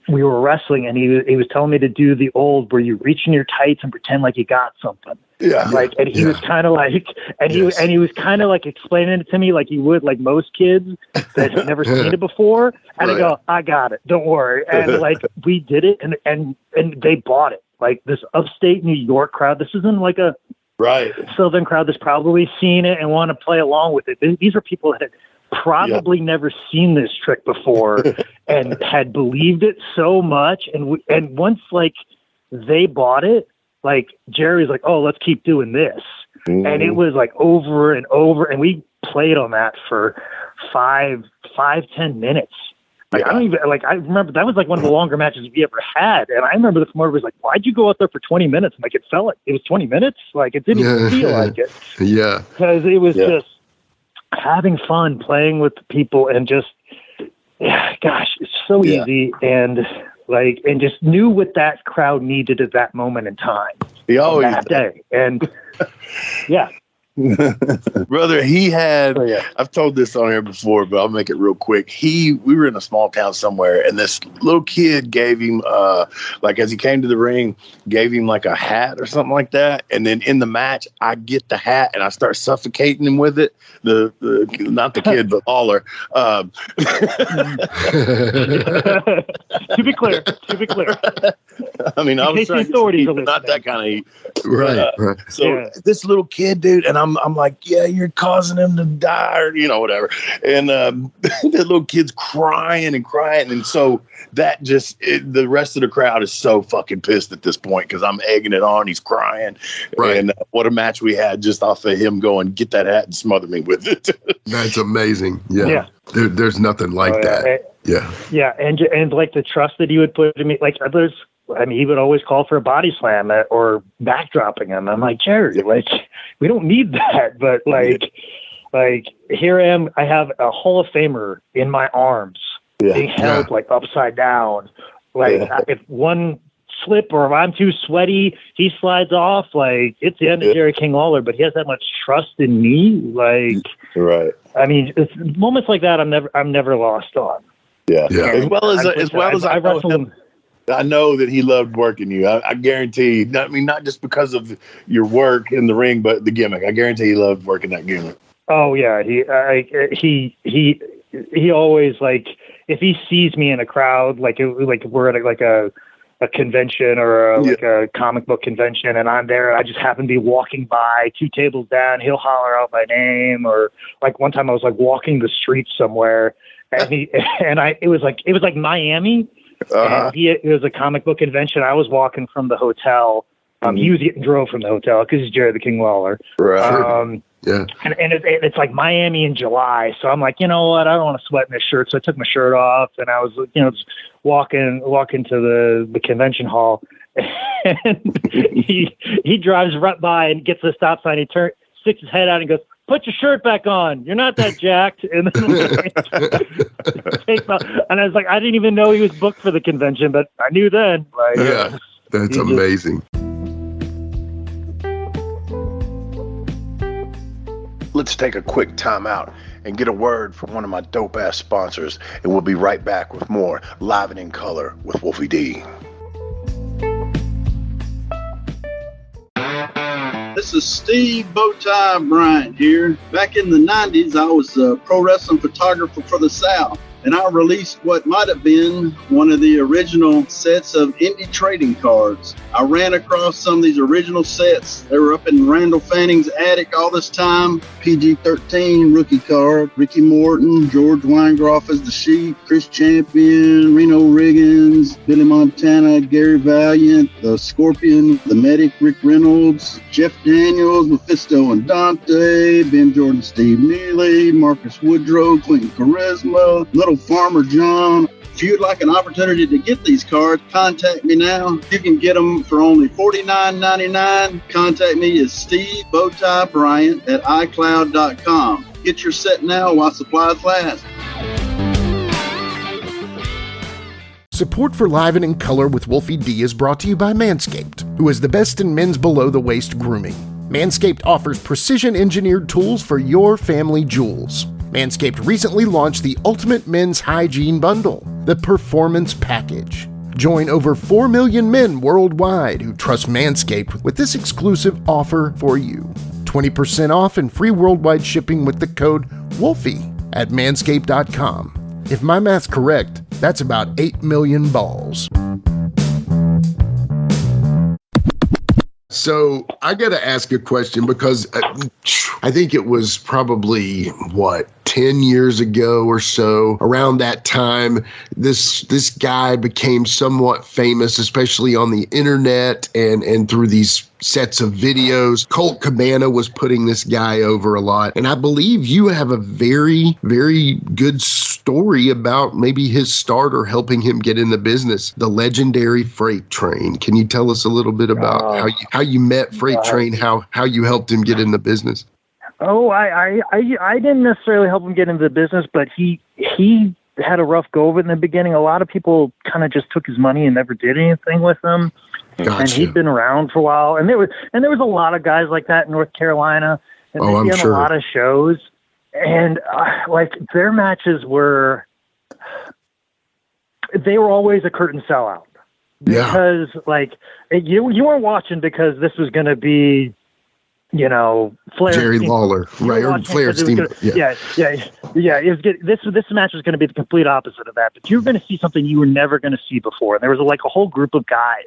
we were wrestling, and he was telling me to do the old where you reach in your tights and pretend like you got something. And he was kind of like, he was kind of like explaining it to me like he would, like most kids that have never seen it before. And I go, I got it, don't worry. And like, we did it, and they bought it. Like, this upstate New York crowd. This isn't like a Southern crowd that's probably seen it and want to play along with it. These are people that had probably never seen this trick before and had believed it so much. And once, like, they bought it, like, Jerry's like, oh, let's keep doing this. And it was like over and over. And we played on that for 5-10 minutes. Like, I don't even, like, I remember that was like one of the longer matches we ever had. And I remember the promoter was like, why'd you go out there for 20 minutes? And, like, it felt like it was 20 minutes. Like, it didn't even feel like it. Because it was just having fun playing with people, and just, gosh, it's so easy. And, like, and just knew what that crowd needed at that moment in time. That day. And
brother, he had, I've told this on here before, but I'll make it real quick. We were in a small town somewhere, and this little kid gave him, like, as he came to the ring, gave him like a hat or something like that. And then in the match, I get the hat and I start suffocating him with it. The not the kid, but Lawler.
To be clear.
I mean, I was trying to keep it, not that kind of heat. Right. So this little kid, dude, and I'm like, you're causing him to die, or, whatever. And that little kid's crying. And so that just, the rest of the crowd is so fucking pissed at this point, because I'm egging it on. He's crying. And what a match we had just off of him going, get that hat and smother me with it.
That's amazing. There's nothing like that.
And like the trust that he would put in me, like, he would always call for a body slam or backdropping him. I'm like, Jerry, like, we don't need that. But, like, Like, here I am, I have a Hall of Famer in my arms being held like upside down. Like, if one slip or if I'm too sweaty, he slides off. Like, it's the end of Jerry King Lawler, but he has that much trust in me. Like, I mean, it's moments like that I'm never lost on.
Yeah. As well as I wrestled him. I know that he loved working you. I guarantee. Not just because of your work in the ring, but the gimmick. I guarantee he loved working that gimmick.
Oh yeah, he always, like, if he sees me in a crowd, like we're at a convention or a comic book convention, and I'm there, and I just happen to be walking by 2 tables down, he'll holler out my name. Or like one time I was like walking the streets somewhere, and it was like Miami. And it was a comic book convention. I was walking from the hotel. He was getting drove from the hotel because he's Jerry the King Lawler. Right. And it's like Miami in July. So I'm like, you know what? I don't want to sweat in this shirt. So I took my shirt off, and I was, just walking to the convention hall. And he drives right by and gets to the stop sign. He sticks his head out and goes, "Put your shirt back on. You're not that jacked." And then and I was like, I didn't even know he was booked for the convention, but I knew then. Like,
that's amazing.
Let's take a quick time out and get a word from one of my dope-ass sponsors, and we'll be right back with more Live and in Color with Wolfie D.
This is Steve Bowtie Bryant here. Back in the 90s, I was a pro wrestling photographer for the South, and I released what might have been one of the original sets of indie trading cards. I ran across some of these original sets. They were up in Randall Fanning's attic all this time. PG-13 rookie card. Ricky Morton, George Weingroff as the Sheep, Chris Champion, Reno Riggins, Billy Montana, Gary Valiant, the Scorpion, the Medic, Rick Reynolds, Jeff Daniels, Mephisto and Dante, Ben Jordan, Steve Neely, Marcus Woodrow, Clinton Charisma, Little Farmer John. If you'd like an opportunity to get these cards, contact me now. You can get them for only $49.99. Contact me at stevebowtiebryant at iCloud.com. Get your set now while supplies last.
Support for Live and in Color with Wolfie D is brought to you by Manscaped, who is the best in men's below-the-waist grooming. Manscaped offers precision-engineered tools for your family jewels. Manscaped recently launched the Ultimate Men's Hygiene Bundle, the Performance Package. Join over 4 million men worldwide who trust Manscaped with this exclusive offer for you. 20% off and free worldwide shipping with the code WOLFIE at manscaped.com. If my math's correct, that's about 8 million balls.
So I got to ask a question, because I think it was probably, 10 years ago or so, around that time, this guy became somewhat famous, especially on the internet and through these sets of videos. Colt Cabana was putting this guy over a lot. And I believe you have a very, very good story about maybe his start or helping him get in the business, the legendary Freight Train. Can you tell us a little bit about how you met Freight Train, how you helped him get in the business?
Oh, I didn't necessarily help him get into the business, but he had a rough go of it in the beginning. A lot of people kind of just took his money and never did anything with him. Gotcha. And he'd been around for a while, and there was a lot of guys like that in North Carolina, and they had a lot of shows, and like their matches were always a curtain sellout, because like you weren't watching because this was going to be, Flair,
Jerry Lawler, right? Or Flair Steam.
Yeah. It was good. This match was going to be the complete opposite of that. But you were going to see something you were never going to see before. And there was like a whole group of guys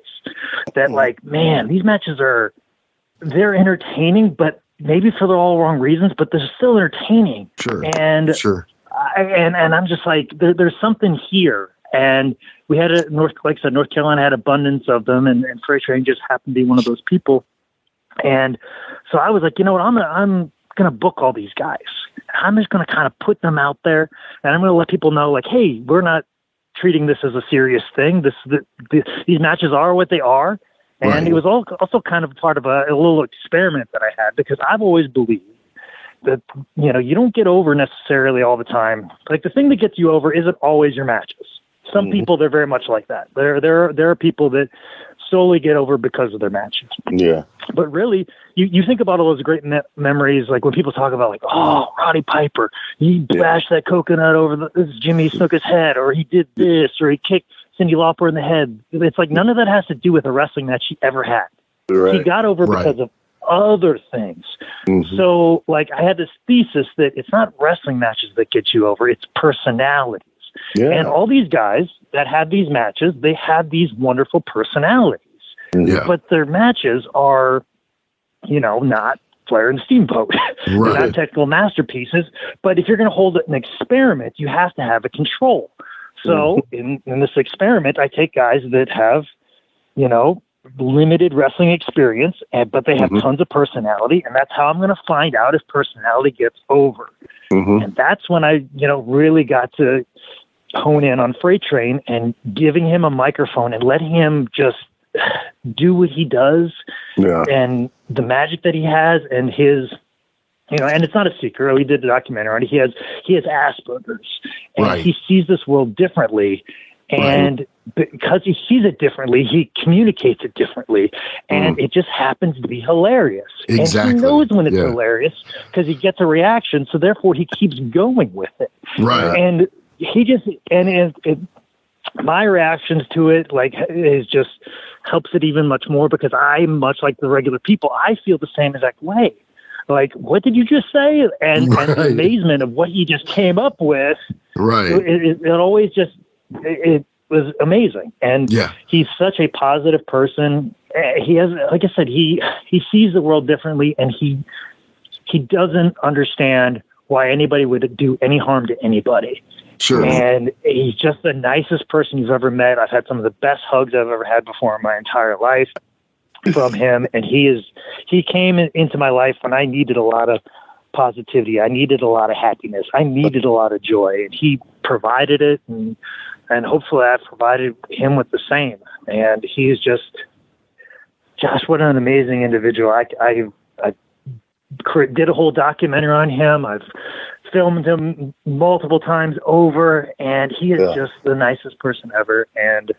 that, like, man, these matches they're entertaining, but maybe for the all wrong reasons. But they're still entertaining. Sure. And I'm just like, there's something here. And we had North Carolina had abundance of them, and Freight Train just happened to be one of those people. And so I was like, you know what, I'm going to book all these guys. I'm just going to kind of put them out there, and I'm going to let people know, like, hey, we're not treating this as a serious thing. These matches are what they are. And It was also kind of part of a little experiment that I had, because I've always believed that, you know, you don't get over necessarily all the time. Like, the thing that gets you over isn't always your matches. Some people, they're very much like that. There are people that solely get over because of their matches.
Yeah.
But really, you think about all those great memories, like when people talk about, like, oh, Roddy Piper, he bashed that coconut over Jimmy Snuka's head, or he did this, or he kicked Cyndi Lauper in the head. It's like none of that has to do with a wrestling match he ever had.
Right.
He got over because of other things. So, like, I had this thesis that it's not wrestling matches that get you over, it's personalities. Yeah. And all these guys that had these matches, they had these wonderful personalities. Yeah. But their matches are, you know, not Flair and Steamboat. They're not technical masterpieces. But if you're going to hold it an experiment, you have to have a control. So in this experiment, I take guys that have, you know, limited wrestling experience, but they have tons of personality, and that's how I'm going to find out if personality gets over. And that's when I, you know, really got to hone in on Freight Train and giving him a microphone and letting him just do what he does and the magic that he has and his, you know, and it's not a secret. We did a documentary on it. He has Asperger's, and he sees this world differently. And because he sees it differently, he communicates it differently. And it just happens to be hilarious. Exactly. And he knows when it's hilarious because he gets a reaction. So therefore he keeps going with it. Right. And he just, my reactions to it, like, is just helps it even much more because I'm much like the regular people. I feel the same exact way. Like, what did you just say? And the amazement of what he just came up with. Right. It always just, it was amazing. And he's such a positive person. He has, like I said, he sees the world differently, and he doesn't understand why anybody would do any harm to anybody. Sure. And he's just the nicest person you've ever met. I've had some of the best hugs I've ever had before in my entire life from him. And he came into my life when I needed a lot of positivity. I needed a lot of happiness. I needed a lot of joy, and he provided it. And hopefully I've provided him with the same. And he's just, gosh, what an amazing individual. I did a whole documentary on him. I've filmed him multiple times over, and he is just the nicest person ever. And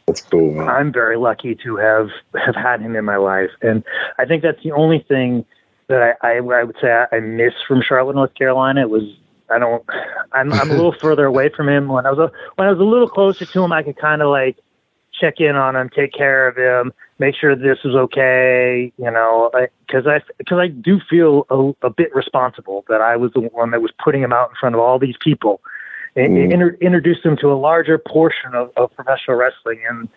that's cool, man. I'm very lucky to have had him in my life. And I think that's the only thing that I would say I miss from Charlotte, North Carolina. It was, I'm a little further away from him. When I was a little closer to him, I could kind of like check in on him, take care of him, make sure this is okay, you know, because I do feel a bit responsible that I was the one that was putting him out in front of all these people and introduced him to a larger portion of professional wrestling. And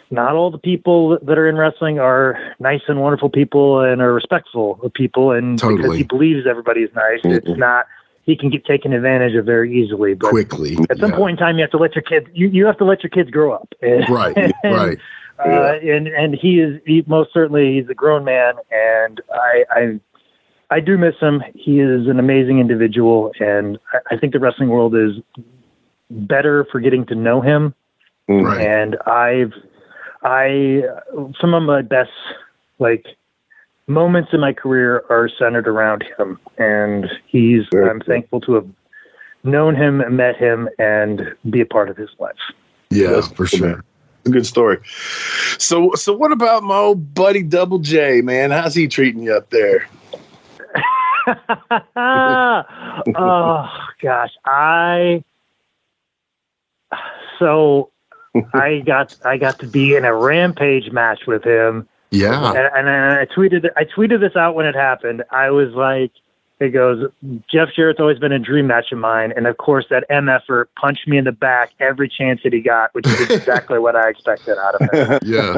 not all the people that are in wrestling are nice and wonderful people and are respectful of people. And because he believes everybody is nice, it's not, he can get taken advantage of very easily. But quickly. At some point in time, you have to let your kids, you have to let your kids grow up. Right. Right. And he most certainly, he's a grown man, and I do miss him. He is an amazing individual, and I think the wrestling world is better for getting to know him. Right. And some of my best, like, moments in my career are centered around him, and I'm thankful to have known him and met him and be a part of his life.
Yeah, for sure. A good story. So what about my old buddy Double J, man? How's he treating you up there?
Oh gosh, I got to be in a Rampage match with him. Yeah. And I tweeted this out when it happened. I was like, it goes, Jeff Jarrett's always been a dream match of mine. And of course that MFer punched me in the back every chance that he got, which is exactly what I expected out of him. Yeah.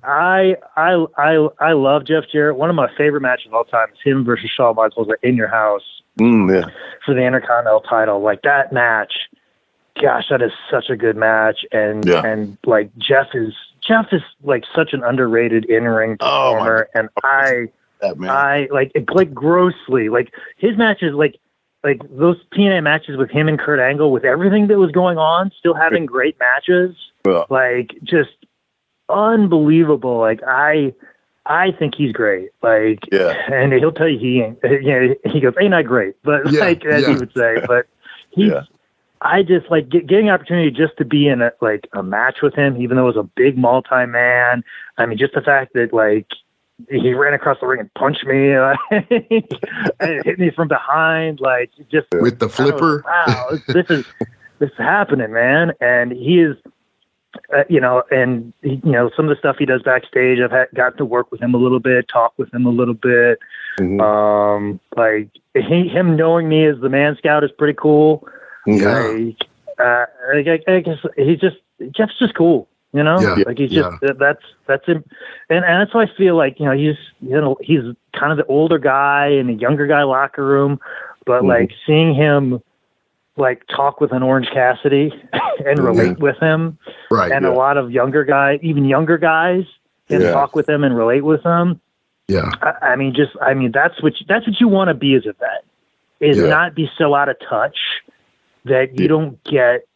I love Jeff Jarrett. One of my favorite matches of all time is him versus Shawn Michaels at In Your House for the Intercontinental title. Like, that match, gosh, that is such a good match. And like Jeff is like such an underrated in-ring performer, and I like grossly, like, his matches, like those TNA matches with him and Kurt Angle, with everything that was going on, still having great matches, like, just unbelievable. Like, I I think he's great. Like, and he'll tell you he ain't. He goes, "Ain't I great?" But as he would say, but he's. I just like getting an opportunity just to be in a match with him, even though it was a big multi-man. I mean, just the fact that like he ran across the ring and punched me, and hit me from behind, like just
with the flipper.
Wow, this is happening, man. And he is, and some of the stuff he does backstage, I've gotten to work with him a little bit, talk with him a little bit. Mm-hmm. Like him knowing me as the Man Scout is pretty cool. Yeah. I guess Jeff's just cool, like he's just, that's him. And that's why I feel like, he's kind of the older guy in the younger guy locker room, but like seeing him like talk with an Orange Cassidy and relate with him. Right. And a lot of younger guys can talk with him and relate with him. Yeah. I mean, that's what you want to be as a vet, is not be so out of touch that you don't get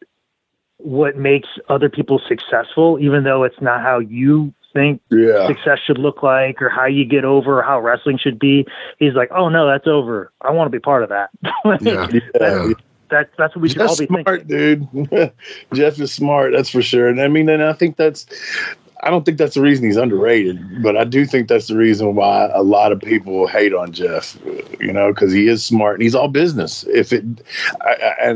what makes other people successful, even though it's not how you think success should look like or how you get over or how wrestling should be. He's like, oh no, that's over. I want to be part of that. That's what we should all be
smart,
thinking.
Dude. Jeff is smart. That's for sure. And I think I don't think that's the reason he's underrated, but I do think that's the reason why a lot of people hate on Jeff, because he is smart and he's all business. I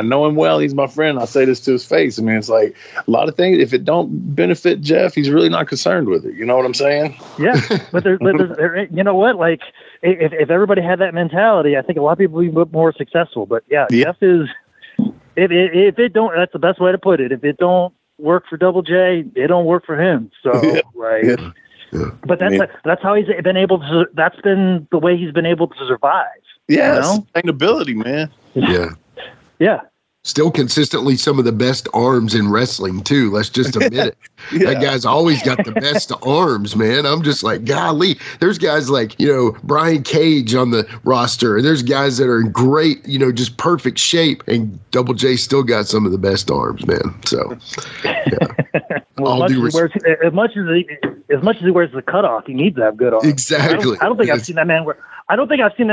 know him well, he's my friend. I say this to his face. I mean, it's like a lot of things, if it don't benefit Jeff, he's really not concerned with it. You know what I'm saying? Yeah.
But there's you know what? Like if everybody had that mentality, I think a lot of people would be more successful, but Jeff is, if it don't, that's the best way to put it. If it don't work for Double J, it don't work for him. So but that's how he's been able to. That's been the way he's been able to survive.
Yeah, sustainability, man.
Yeah.
Still consistently some of the best arms in wrestling too. Let's just admit it. That guy's always got the best arms, man. I'm just like, golly. There's guys like, Brian Cage on the roster. And there's guys that are in great, just perfect shape. And Double J still got some of the best arms, man. So,
well, as much as he wears the cutoff, he needs to have good arms.
Exactly.
I don't think I've seen that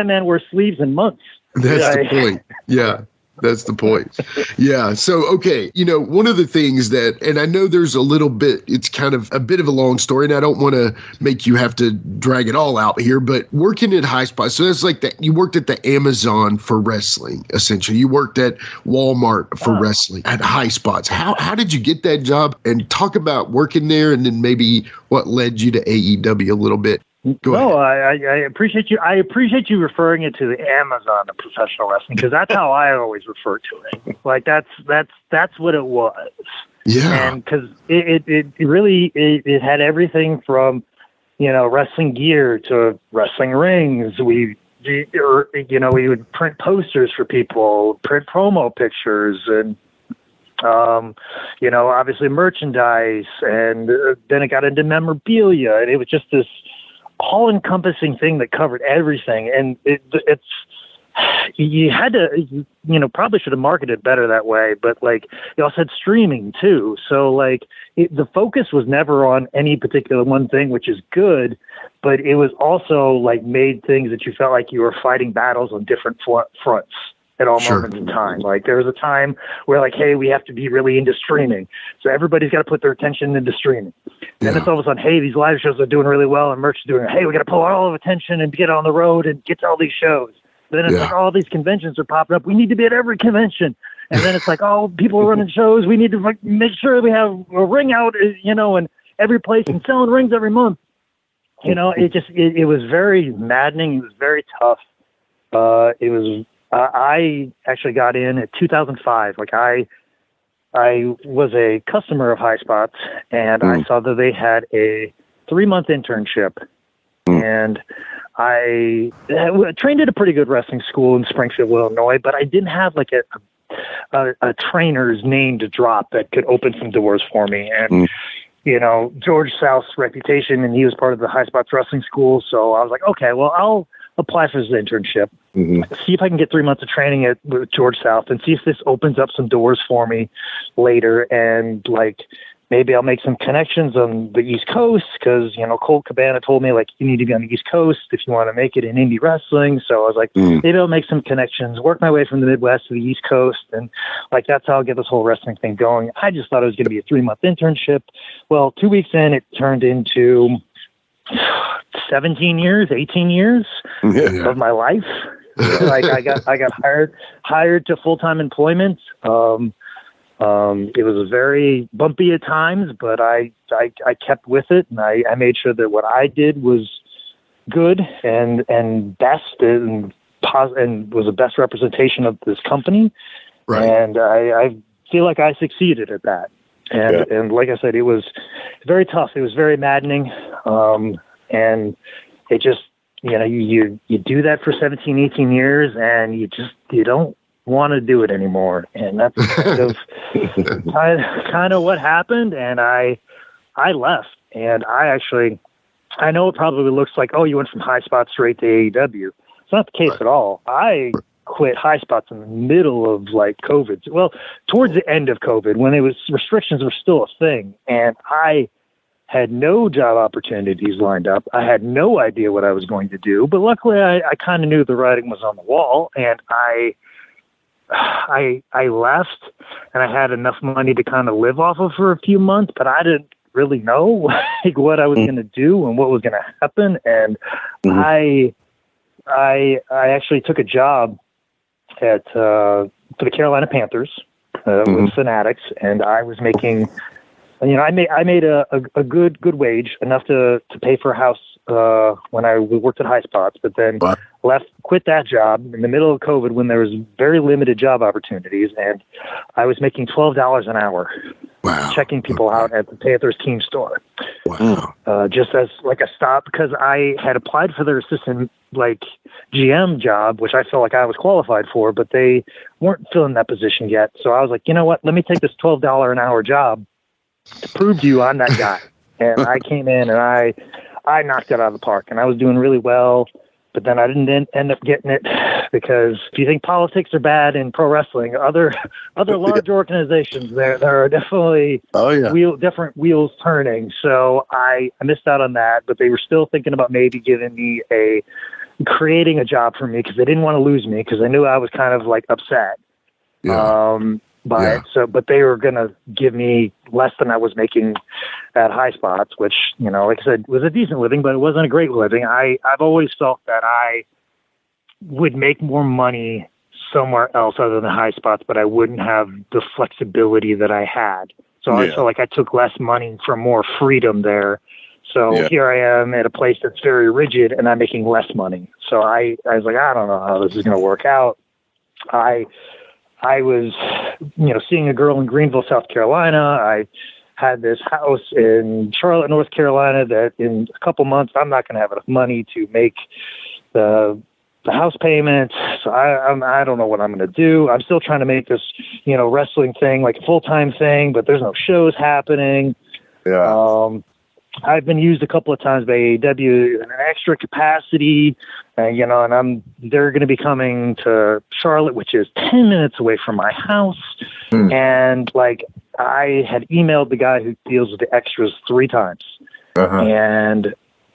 man wear sleeves in months.
That's the point. Yeah. That's the point. Yeah. So, okay. One of the things that, and I know there's a little bit, it's kind of a bit of a long story, and I don't want to make you have to drag it all out here, but working at Highspots, so that's like that. You worked at the Amazon for wrestling, essentially. You worked at Walmart for wrestling at Highspots. How did you get that job? And talk about working there, and then maybe what led you to AEW a little bit.
No, I appreciate you. I appreciate you referring it to the Amazon of professional wrestling, because that's how I always refer to it. Like that's what it was. Yeah. And because it really had everything from wrestling gear to wrestling rings. We would print posters for people, print promo pictures, and obviously merchandise, and then it got into memorabilia, and it was just this all-encompassing thing that covered everything. And it's you had to, probably should have marketed it better that way, but like you also had streaming too. So like the focus was never on any particular one thing, which is good, but it was also like made things that you felt like you were fighting battles on different fronts at all moments in time. Like there was a time where like, hey, we have to be really into streaming. So everybody's got to put their attention into streaming. Then it's all of a sudden, hey, these live shows are doing really well and merch is doing, hey, we got to pull all of attention and get on the road and get to all these shows. Then it's like all these conventions are popping up. We need to be at every convention. And then it's like, oh, people are running shows. We need to make sure we have a ring out, in every place and selling rings every month. It was very maddening. It was very tough. I actually got in at 2005. Like I was a customer of Highspots, and I saw that they had a 3-month internship, and I trained at a pretty good wrestling school in Springfield, Illinois, but I didn't have like a trainer's name to drop that could open some doors for me. And George South's reputation, and he was part of the Highspots wrestling school, so I was like, okay, well, I'll apply for this internship, see if I can get 3 months of training with George South, and see if this opens up some doors for me later. And like, maybe I'll make some connections on the East Coast because, you know, Colt Cabana told me, like, you need to be on the East Coast if you want to make it in indie wrestling. So I was like, maybe I'll make some connections, work my way from the Midwest to the East Coast. And, like, that's how I'll get this whole wrestling thing going. I just thought it was going to be a 3-month internship. Well, 2 weeks in, it turned into 17 years, 18 years of my life. Like, I got hired to full-time employment. It was very bumpy at times, but I kept with it, and I made sure that what I did was good and best and was the best representation of this company.
Right.
And I feel like I succeeded at that. And like I said, it was very tough. It was very maddening. And it just, you know, you do that for 17, 18 years, and you don't want to do it anymore. And that's kind of what happened. And I left, and I know it probably looks like, oh, you went from Highspots straight to AEW. It's not the case at all. I quit Highspots in the middle of, like, COVID. Well, towards the end of COVID, when restrictions were still a thing, and I had no job opportunities lined up. I had no idea what I was going to do, but luckily I kind of knew the writing was on the wall, and I left, and I had enough money to kind of live off of for a few months, but I didn't really know, like, what I was going to do and what was going to happen. And I actually took a job for the Carolina Panthers with Fanatics, and I was making, you know, I made a good wage, enough to pay for a house when I worked at Highspots, but then quit that job in the middle of COVID when there was very limited job opportunities, and I was making $12 an hour.
Wow.
Checking people out at the Panthers team store.
Wow.
Just as, like, a stop, because I had applied for their assistant, like, GM job, which I felt like I was qualified for, but they weren't filling that position yet. So I was like, you know what? Let me take this $12 an hour job to prove to you I'm that guy. And I came in and I knocked it out of the park, and I was doing really well. But then I didn't end up getting it, because if you think politics are bad in pro wrestling, other large organizations, there are definitely different wheels turning. So I missed out on that, but they were still thinking about maybe giving me creating a job for me, because they didn't want to lose me, because they knew I was kind of, like, upset. But they were going to give me less than I was making at Highspots, which, you know, like I said, was a decent living, but it wasn't a great living. I've always felt that I would make more money somewhere else other than Highspots, but I wouldn't have the flexibility that I had. So I felt like I took less money for more freedom there. So here I am at a place that's very rigid, and I'm making less money. So I was like, I don't know how this is going to work out. I was, you know, seeing a girl in Greenville, South Carolina. I had this house in Charlotte, North Carolina, that in a couple months I'm not going to have enough money to make the house payment. So I don't know what I'm going to do. I'm still trying to make this, you know, wrestling thing like a full-time thing, but there's no shows happening. I've been used a couple of times by AEW in an extra capacity, you know, and they're going to be coming to Charlotte, which is 10 minutes away from my house. And, like, I had emailed the guy who deals with the extras 3 times, and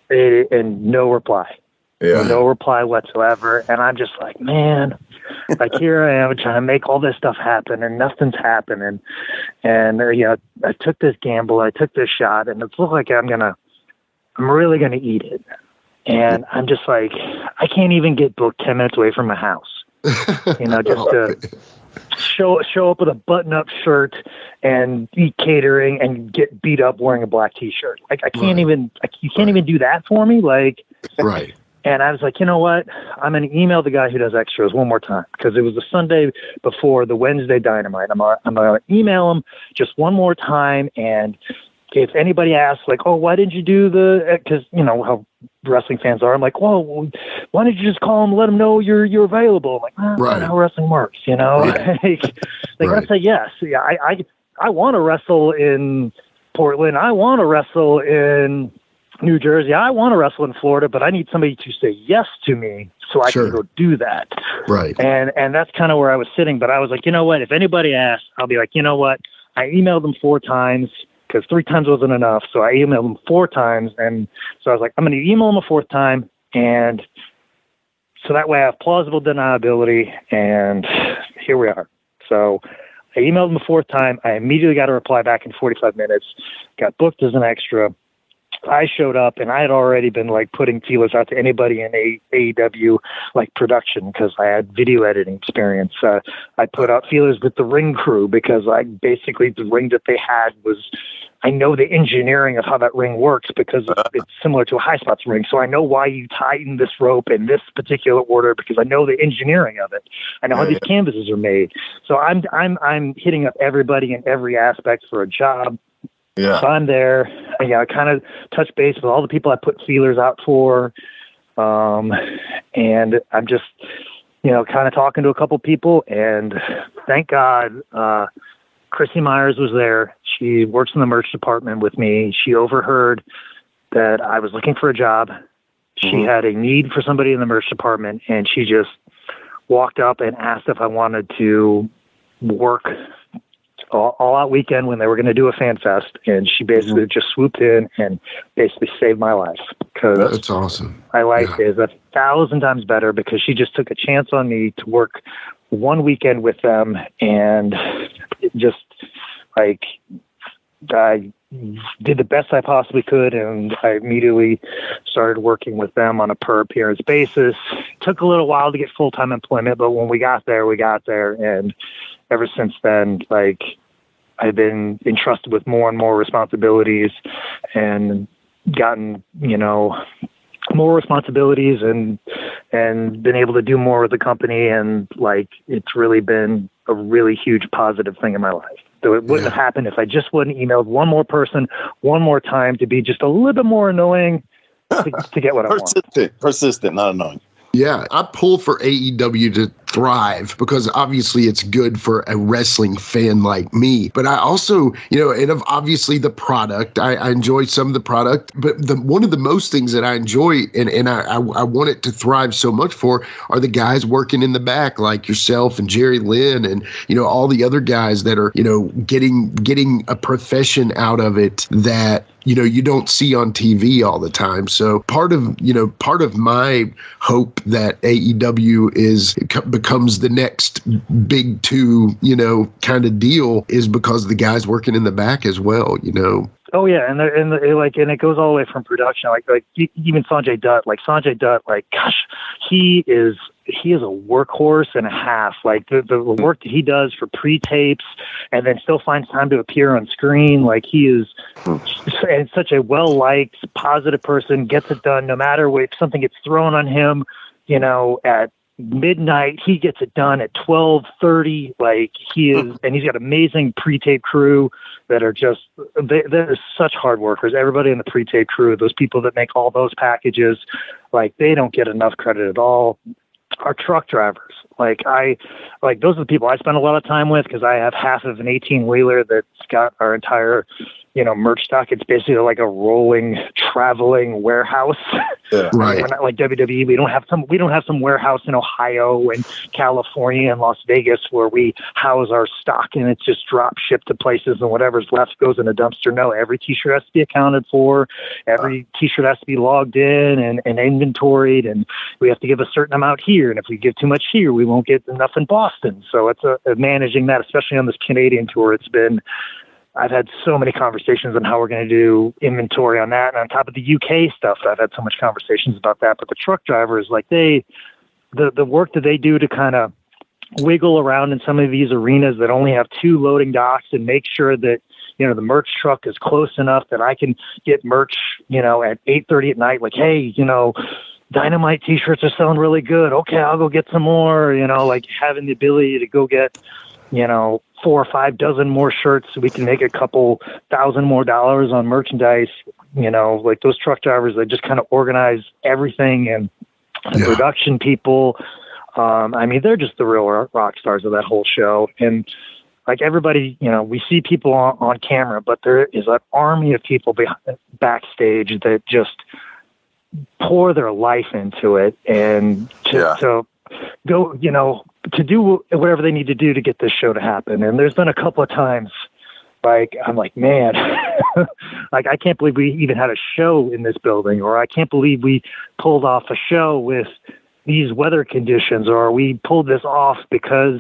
no reply. No reply whatsoever. And I'm just like, man, like, here I am trying to make all this stuff happen, and nothing's happening. And you know, I took this gamble, I took this shot, and it looks like I'm really gonna eat it. And I'm just like, I can't even get booked 10 minutes away from my house, you know, just to show up with a button-up shirt and eat catering and get beat up wearing a black T-shirt. Like, I can't even, you can't even do that for me, like. And I was like, you know what? I'm going to email the guy who does extras one more time, because it was the Sunday before the Wednesday Dynamite. I'm going to email him just one more time. And if anybody asks, like, oh, why didn't you do because, you know, how wrestling fans are. I'm like, well, why don't you just call him, let him know you're available? I'm like, that's not how wrestling works, you know? They got to say yes. Yeah, I want to wrestle in Portland. I want to wrestle in New Jersey. I want to wrestle in Florida, but I need somebody to say yes to me so I can go do that. And that's kind of where I was sitting. But I was like, you know what? If anybody asks, I'll be like, you know what? I emailed them 4 times. because 3 times wasn't enough. So I emailed them 4 times. And so I was like, I'm going to email them a 4th time. And so that way I have plausible deniability. And here we are. So I emailed them a 4th time. I immediately got a reply back in 45 minutes, got booked as an extra. I showed up, and I had already been like putting feelers out to anybody in AEW like production because I had video editing experience. I put out feelers with the ring crew because basically the ring that they had was, I know the engineering of how that ring works because it's similar to a Highspots ring. So I know why you tighten this rope in this particular order because I know the engineering of it. I know how these canvases are made. So I'm hitting up everybody in every aspect for a job.
Yeah.
So I'm there. I kind of touch base with all the people I put feelers out for. And I'm just, kind of talking to a couple people, and thank God, Chrissy Myers was there. She works in the merch department with me. She overheard that I was looking for a job. She had a need for somebody in the merch department, and she just walked up and asked if I wanted to work all out weekend when they were going to do a fan fest, and she basically just swooped in and basically saved my life. Because
that's awesome.
My life is 1,000 times better because she just took a chance on me to work one weekend with them, and just I did the best I possibly could, and I immediately started working with them on a per appearance basis. It took a little while to get full-time employment, but when we got there, and ever since then, I've been entrusted with more and more responsibilities and gotten, more responsibilities and been able to do more with the company. And it's really been a really huge positive thing in my life. So it wouldn't have happened if I just wouldn't emailed one more person one more time to be just a little bit more annoying to get what I want.
Persistent, not annoying.
Yeah, I pull for AEW to thrive because obviously it's good for a wrestling fan like me. But I also, and obviously the product, I enjoy some of the product. But one of the most things that I enjoy and I want it to thrive so much for are the guys working in the back like yourself and Jerry Lynn and, all the other guys that are, getting a profession out of it that, you don't see on TV all the time. So part of my hope that AEW becomes the next big 2, kind of deal is because the guys working in the back as well,
Oh yeah, and it goes all the way from production, even Sanjay Dutt. Gosh, he is a workhorse and a half. The work that he does for pre-tapes, and then still finds time to appear on screen. He is and such a well-liked, positive person. Gets it done no matter if something gets thrown on him. At midnight, he gets it done at 12:30. He is, and he's got amazing pre-tape crew that are just they're such hard workers. Everybody in the pre-tape crew, those people that make all those packages, they don't get enough credit at all. Our truck drivers, those are the people I spend a lot of time with because I have half of an 18-wheeler that's got our entire merch stock. It's basically like a rolling, traveling warehouse.
Yeah.
Right.
We're not like WWE. We don't have some warehouse in Ohio and California and Las Vegas where we house our stock and it's just drop shipped to places and whatever's left goes in a dumpster. No, every t-shirt has to be accounted for. Every t-shirt has to be logged in and inventoried, and we have to give a certain amount here. And if we give too much here, we won't get enough in Boston. So it's managing that, especially on this Canadian tour. I've had so many conversations on how we're going to do inventory on that. And on top of the UK stuff, I've had so much conversations about that. But the truck drivers, the work that they do to kind of wiggle around in some of these arenas that only have 2 loading docks and make sure that, the merch truck is close enough that I can get merch, at 8:30 at night, hey, Dynamite t-shirts are selling really good. Okay, I'll go get some more, having the ability to go get, 4 or 5 dozen more shirts so we can make a couple $1,000 more on merchandise. Those truck drivers that just kind of organize everything, and the production people. They're just the real rock stars of that whole show. And everybody, we see people on camera, but there is an army of people backstage that just pour their life into it and to go, to do whatever they need to do to get this show to happen. And there's been a couple of times Like, I'm like, man, like, I can't believe we even had a show in this building, or I can't believe we pulled off a show with these weather conditions, or we pulled this off because,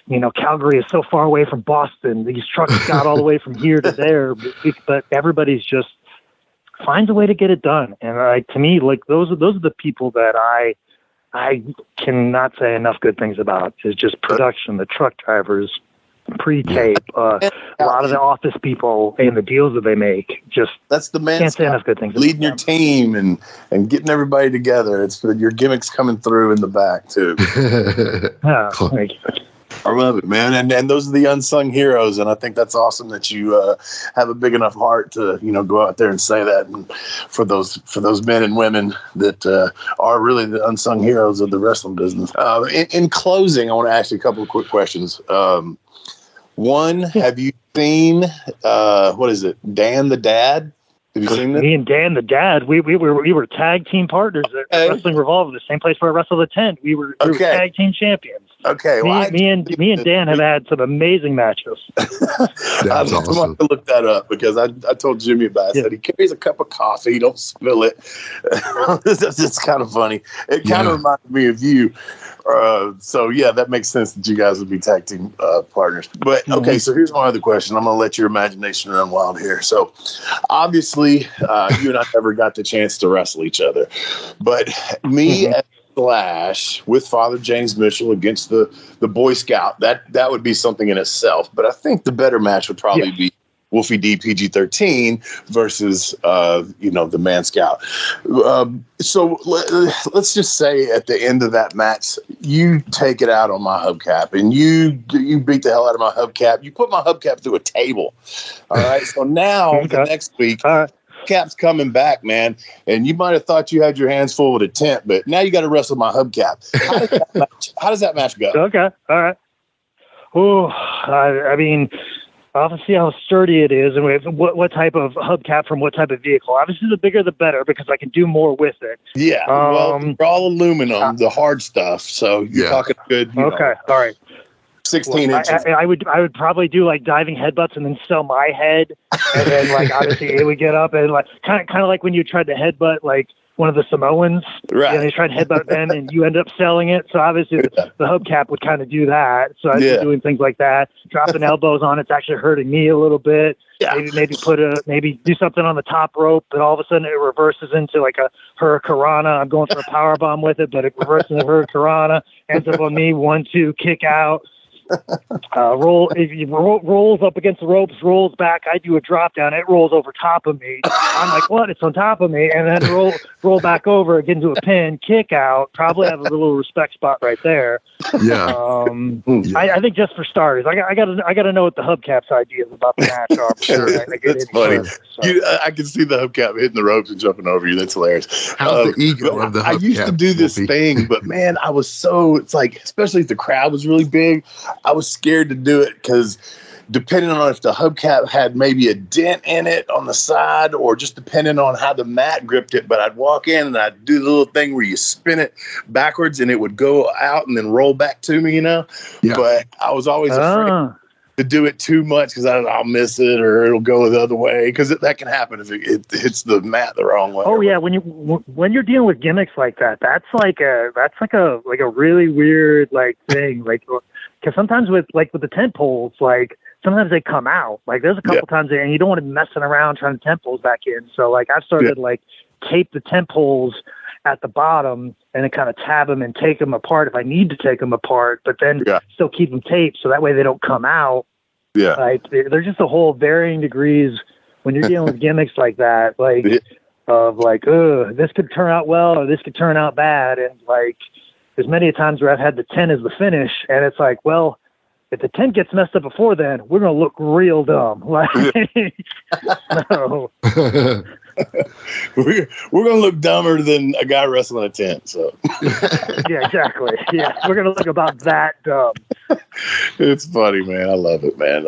you know, Calgary is so far away from Boston. These trucks got all the way from here to there, but everybody's just finds a way to get it done. And to me, like, those are the people that I cannot say enough good things about. Is just production, the truck drivers, pre-tape, a lot of the office people and the deals that they make. Just
that's the man.
Can't say enough good things.
Leading your team and getting everybody together. It's your gimmicks coming through in the back too.
Thank you.
I love it, man. And those are the unsung heroes. And I think that's awesome that you have a big enough heart to, you know, go out there and say that. And for those men and women that are really the unsung heroes of the wrestling business. In closing, I want to ask you a couple of quick questions. One, have you seen, what is it, Dan the Dad? Have you seen that?
Me and Dan the Dad, we were tag team partners at Wrestling Revolver, the same place where I wrestled the tent. We were tag team champions.
Okay,
me and Dan have had some amazing matches.
That's awesome.
I'm going to look that up because I told Jimmy about it. I said he carries a cup of coffee. Don't spill it. It's kind of funny. It kind of reminded me of you. So, yeah, that makes sense that you guys would be tag team partners. But, okay, so here's my other question. I'm going to let your imagination run wild here. So, obviously, you and I never got the chance to wrestle each other. But me as Flash with Father James Mitchell against the Boy Scout, that would be something in itself. But I think the better match would probably be Wolfie D PG-13 versus the Man Scout. So let's just say at the end of that match, you take it out on my hubcap and you beat the hell out of my hubcap. You put my hubcap through a table. All right. So now the next week, Cap's coming back, man, and you might have thought you had your hands full with a tent, but now you got to wrestle my hubcap. How does that match go?
Okay, all right. Oh, I mean, obviously how sturdy it is, and what type of hubcap from what type of vehicle. Obviously, the bigger the better because I can do more with it.
Yeah, well, they're all aluminum, the hard stuff. So you're talking good.
Okay, all right.
16 inches.
I would probably do like diving headbutts and then sell my head, and then like obviously it would get up and like kind of like when you tried to headbutt like one of the Samoans,
right?
And they tried to headbutt them, and you end up selling it. So obviously the hubcap would kind of do that. So I'd be doing things like that, dropping elbows on it's actually hurting me a little bit. Yeah. Maybe do something on the top rope, and all of a sudden it reverses into like a hurricanrana. I'm going for a power bomb with it, but it reverses into hurricanrana, ends up on me 1-2 kick out. Rolls up against the ropes, rolls back. I do a drop down. It rolls over top of me. I'm like, what? It's on top of me, and then roll back over, get into a pin, kick out. Probably have a little respect spot right there.
Yeah.
I think just for starters, I gotta know what the hubcap's idea is about the match are.
Sure. That's funny. I can see the hubcap hitting the ropes and jumping over you. That's hilarious.
How's the ego of the hubcap?
I used to do this thing, but man, I was it's like, especially if the crowd was really big, I was scared to do it because depending on if the hubcap had maybe a dent in it on the side or just depending on how the mat gripped it, but I'd walk in and I'd do the little thing where you spin it backwards and it would go out and then roll back to me, Yeah. But I was always afraid to do it too much because I'll miss it or it'll go the other way because that can happen if it hits the mat the wrong way.
Oh yeah, when you're dealing with gimmicks like that, that's like a really weird like thing, like because sometimes with the tent poles, like sometimes they come out. Like there's a couple times there, and you don't want to be messing around trying to tent poles back in. So like I've started like tape the tent poles at the bottom and then kind of tab them and take them apart if I need to take them apart, but then still keep them taped so that way they don't come out.
Yeah.
Like there's just a whole varying degrees when you're dealing with gimmicks like that, like of like, this could turn out well or this could turn out bad. And like there's many times where I've had the tent as the finish and it's like, well, if the tent gets messed up before then, we're going to look real dumb. Like, no.
We're going to look dumber than a guy wrestling a tent. So
yeah, exactly. Yeah, we're going to look about that dumb.
It's funny, man. I love it, man.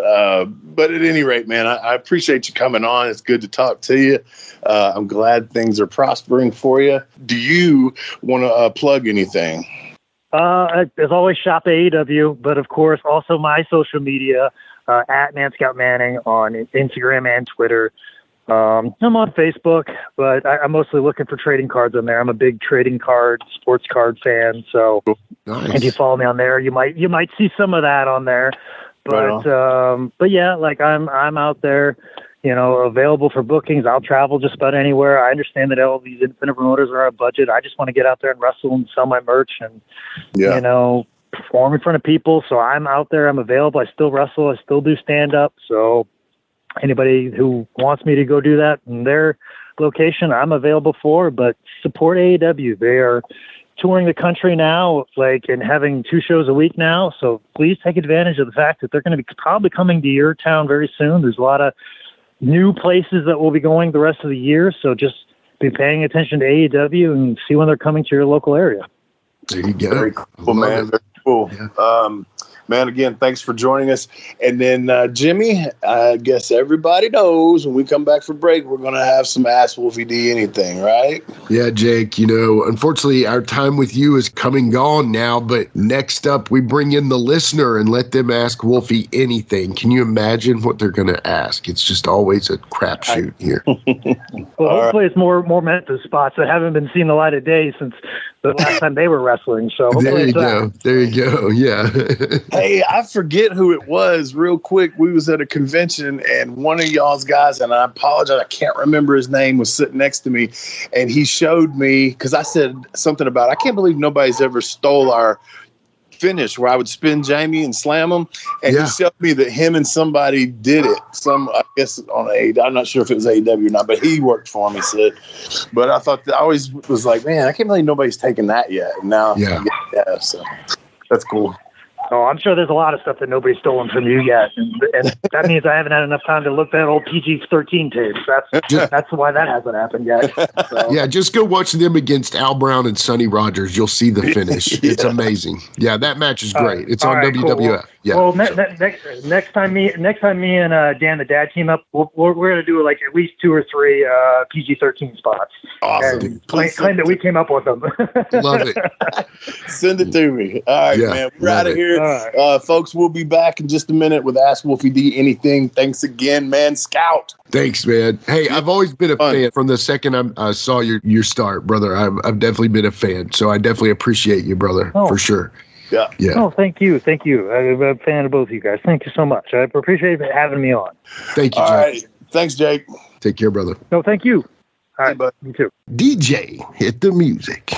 But at any rate, man, I appreciate you coming on. It's good to talk to you. I'm glad things are prospering for you. Do you want to plug anything?
As always, shop AEW, but of course, also my social media. at Man Scout Manning on Instagram and Twitter. I'm on Facebook, but I'm mostly looking for trading cards on there. I'm a big trading card, sports card fan. So
Nice.
if you follow me on there, you might see some of that on there. But yeah, like I'm out there, available for bookings. I'll travel just about anywhere. I understand that all these independent promoters are on a budget. I just want to get out there and wrestle and sell my merch and, perform in front of people. So I'm out there. I'm available. I still wrestle. I still do stand up. So anybody who wants me to go do that in their location, I'm available for. But support AEW. They are touring the country now, and having 2 shows a week now. So please take advantage of the fact that they're going to be probably coming to your town very soon. There's a lot of new places that will be going the rest of the year. So just be paying attention to AEW and see when they're coming to your local area.
There you go.
Very cool, man. Very cool. Yeah. Man, again, thanks for joining us. And then, Jimmy, I guess everybody knows when we come back for break, we're going to have some Ask Wolfie D anything, right?
Yeah, Jake, unfortunately, our time with you is coming gone now, but next up, we bring in the listener and let them ask Wolfie anything. Can you imagine what they're going to ask? It's just always a crapshoot here.
Well, hopefully it's more Memphis spots that haven't been seen the light of day since the last time they were wrestling. So
there you go. There you go. Yeah.
Hey, I forget who it was real quick. We was at a convention and one of y'all's guys, and I apologize, I can't remember his name, was sitting next to me, and he showed me, because I said something about, I can't believe nobody's ever stole our finish where I would spin Jamie and slam him. And he showed me that him and somebody did it. I guess on I'm not sure if it was AEW or not, but he worked for him, he said. But I thought I always was like, man, I can't believe nobody's taken that yet. And now, so that's cool.
Oh, I'm sure there's a lot of stuff that nobody's stolen from you yet, and that means I haven't had enough time to look at old PG-13 tapes. That's why that hasn't happened yet. So.
Yeah, just go watch them against Al Brown and Sonny Rogers. You'll see the finish. It's amazing. Yeah, that match is great. It's on WWF. Cool. Yeah.
Well, next time me and Dan the Dad team up, we're going to do at least 2 or 3 PG-13 spots.
Awesome.
And claim that we came up with them.
Love it.
Send it to me. All right, man. We're out of here. Right. Folks, we'll be back in just a minute with Ask Wolfie D Anything. Thanks again, man. Scout.
Thanks, man. Hey, I've always been a fan from the second I saw your start, brother. I've definitely been a fan, so I definitely appreciate you, brother, for sure.
Yeah.
Oh, thank you. I'm a fan of both of you guys. Thank you so much. I appreciate having me on.
Thank you, Jake.
All right. Thanks, Jake.
Take care, brother.
No, thank you. All right, bud. You too.
DJ, hit the music.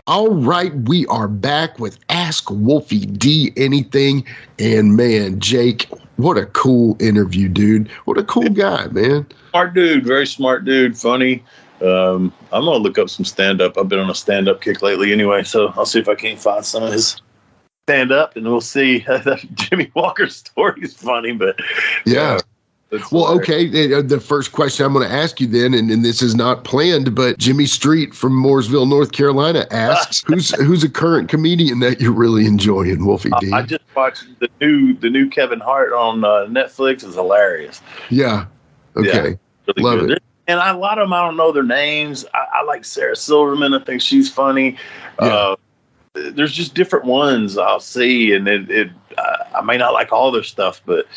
All right, we are back with Ask Wolfie D Anything. And man, Jake, what a cool interview, dude. What a cool guy, man.
Smart dude, very smart dude, funny. I'm going to look up some stand-up. I've been on a stand-up kick lately anyway, so I'll see if I can find some of his stand-up, and we'll see. Jimmy Walker's story is funny, but...
Yeah. Well, okay. The first question I'm going to ask you then, and this is not planned, but Jimmy Street from Mooresville, North Carolina asks, who's a current comedian that you're really enjoying, Wolfie D?
I just watched the new Kevin Hart on Netflix. It's hilarious.
Yeah. Okay. Yeah,
really
love
good.
it.
And a lot of them, I don't know their names. I like Sarah Silverman. I think she's funny. Yeah. There's just different ones I'll see, and I may not like all their stuff, but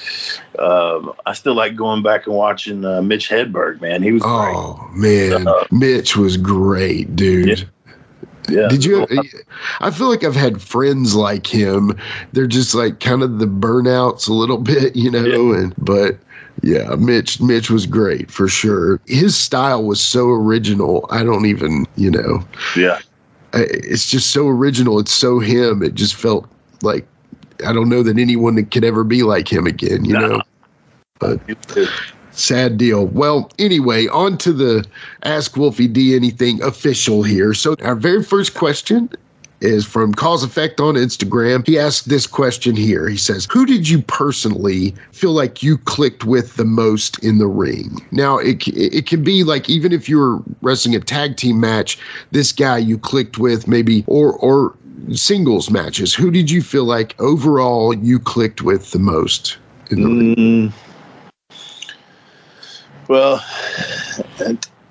I still like going back and watching Mitch Hedberg, man. He was great.
Oh, man. Mitch was great, dude.
Yeah.
Did you? I feel like I've had friends like him. They're just like kind of the burnouts a little bit, but yeah, Mitch was great for sure. His style was so original. I don't even,
Yeah.
It's just so original. It's so him. It just felt like, I don't know that anyone that could ever be like him again, know? But sad deal. Well, anyway, on to the Ask Wolfie D Anything official here. So our very first question is from Cause Effect on Instagram. He asked this question here. He says, who did you personally feel like you clicked with the most in the ring? Now, it can be like, even if you're wrestling a tag team match, this guy you clicked with maybe, or singles matches. Who did you feel like overall you clicked with the most in the ring?
Well,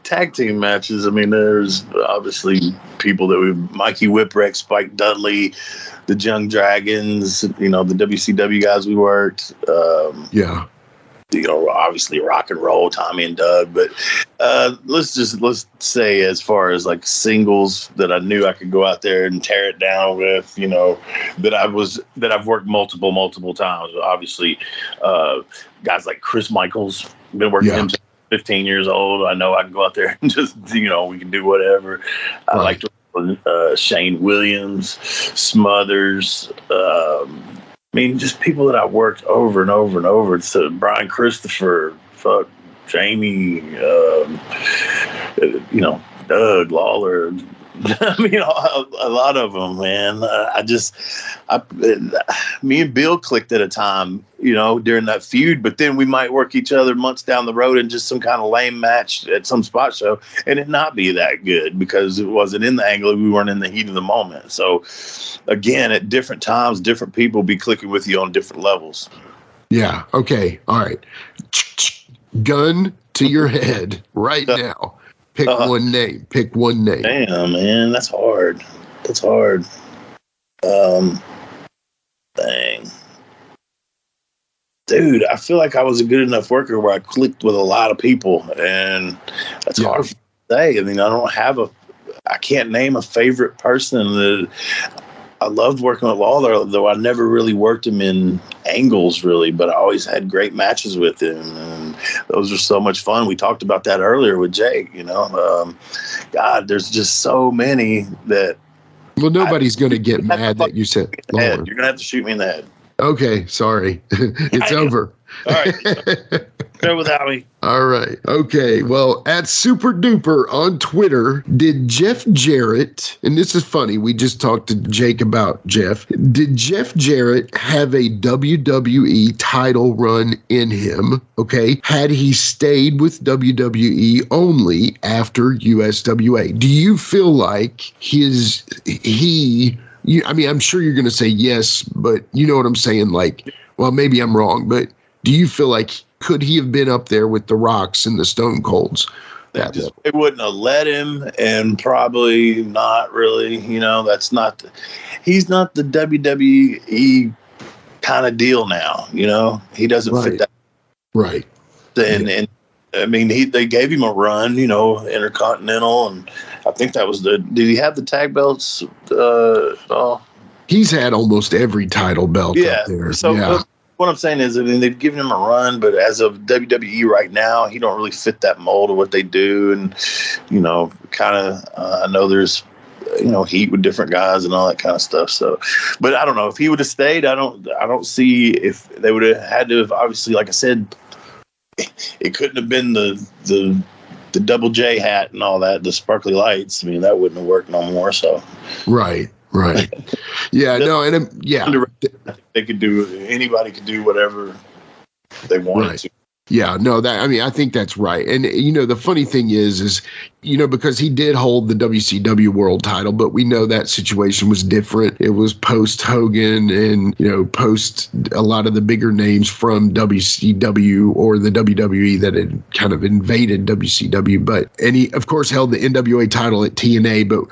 tag team matches, I mean, there's obviously people that Mikey Whipwreck, Spike Dudley, the Young Dragons, the WCW guys we worked. Obviously Rock and Roll, Tommy and Doug. But let's say, as far as like singles that I knew I could go out there and tear it down with, that I've worked multiple times. Obviously, guys like Chris Michaels, been working him since 15 years old. I know I can go out there and just, we can do whatever. I like to Shane Williams, Smothers, just people that I worked over and over and over. So Brian Christopher, Jamie, Doug, Lawler. A lot of them, man. Me and Bill clicked at a time, during that feud, but then we might work each other months down the road in just some kind of lame match at some spot show and it not be that good because it wasn't in the angle. We weren't in the heat of the moment. So again, at different times, different people be clicking with you on different levels. Yeah.
Okay. All right. Gun to your head right now. Pick one name.
Damn, man, that's hard. Dang. Dude, I feel like I was a good enough worker where I clicked with a lot of people, and that's hard to say. I mean, I can't name a favorite person. I loved working with Lawler, though I never really worked him in angles, really, but I always had great matches with him, and those are so much fun. We talked about that earlier with Jake, God, there's just so many that...
Well, nobody's going to get mad that you said Lawler.
You're going to have to shoot me in the head.
Okay, sorry. It's over.
All right. Go without me.
All right. Okay. Well, at Super Duper on Twitter, did Jeff Jarrett, and this is funny, we just talked to Jake about Jeff. Did Jeff Jarrett have a WWE title run in him? Okay. Had he stayed with WWE only after USWA? Do you feel like I'm sure you're going to say yes, but you know what I'm saying? Like, well, maybe I'm wrong, but do you feel like could he have been up there with the Rocks and the Stone Colds?
It wouldn't have let him, and probably not really. He's not the WWE kind of deal now. He doesn't fit that.
Right.
And they gave him a run, Intercontinental, and I think that was did he have the tag belts?
He's had almost every title belt up there.
So what I'm saying is, they've given him a run, but as of WWE right now, he don't really fit that mold of what they do, and I know there's heat with different guys and all that kind of stuff. So, but I don't know if he would have stayed. I don't see if they would have had to have. Obviously, like I said, it couldn't have been the double J hat and all that, the sparkly lights. I mean, that wouldn't have worked no more. So,
right. Yeah, no, and
they could do. Anybody could do whatever they wanted to.
Yeah, no, I think that's right. And, the funny thing is, because he did hold the WCW world title, but we know that situation was different. It was post Hogan and, post a lot of the bigger names from WCW or the WWE that had kind of invaded WCW. And he, of course, held the NWA title at TNA, but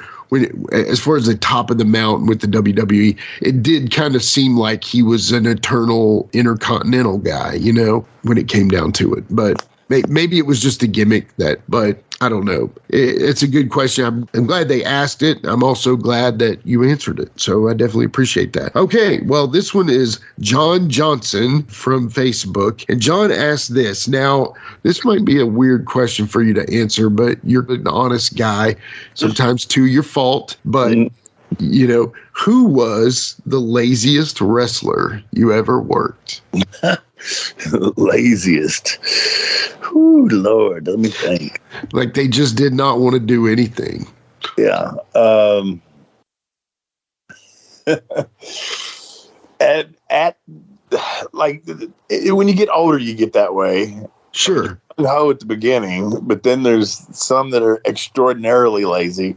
as far as the top of the mountain with the WWE, it did kind of seem like he was an eternal intercontinental guy, when it came down to it. But maybe it was just a gimmick but I don't know. It's a good question. I'm glad they asked it. I'm also glad that you answered it. So I definitely appreciate that. Okay, well, this one is John Johnson from Facebook. And John asked this. Now, this might be a weird question for you to answer, but you're an honest guy, sometimes to your fault. But, who was the laziest wrestler you ever worked?
Laziest. Ooh, Lord, let me think.
Like they just did not want to do anything.
Yeah. at like when you get older, you get that way.
Sure.
No, at the beginning, but then there's some that are extraordinarily lazy,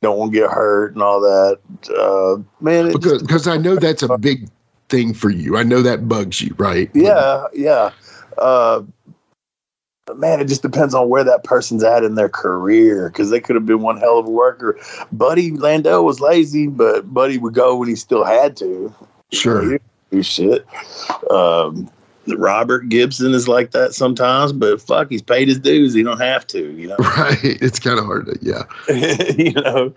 don't want to get hurt and all that. Man,
because I know that's a big thing for you. I know that bugs you, right?
Yeah. Man, it just depends on where that person's at in their career, because they could have been one hell of a worker. Buddy Landau was lazy, but Buddy would go when he still had to.
Sure.
You know, do shit. Robert Gibson is like that sometimes, but fuck, he's paid his dues. He don't have to, you know.
Right. It's kind of hard to,
you know.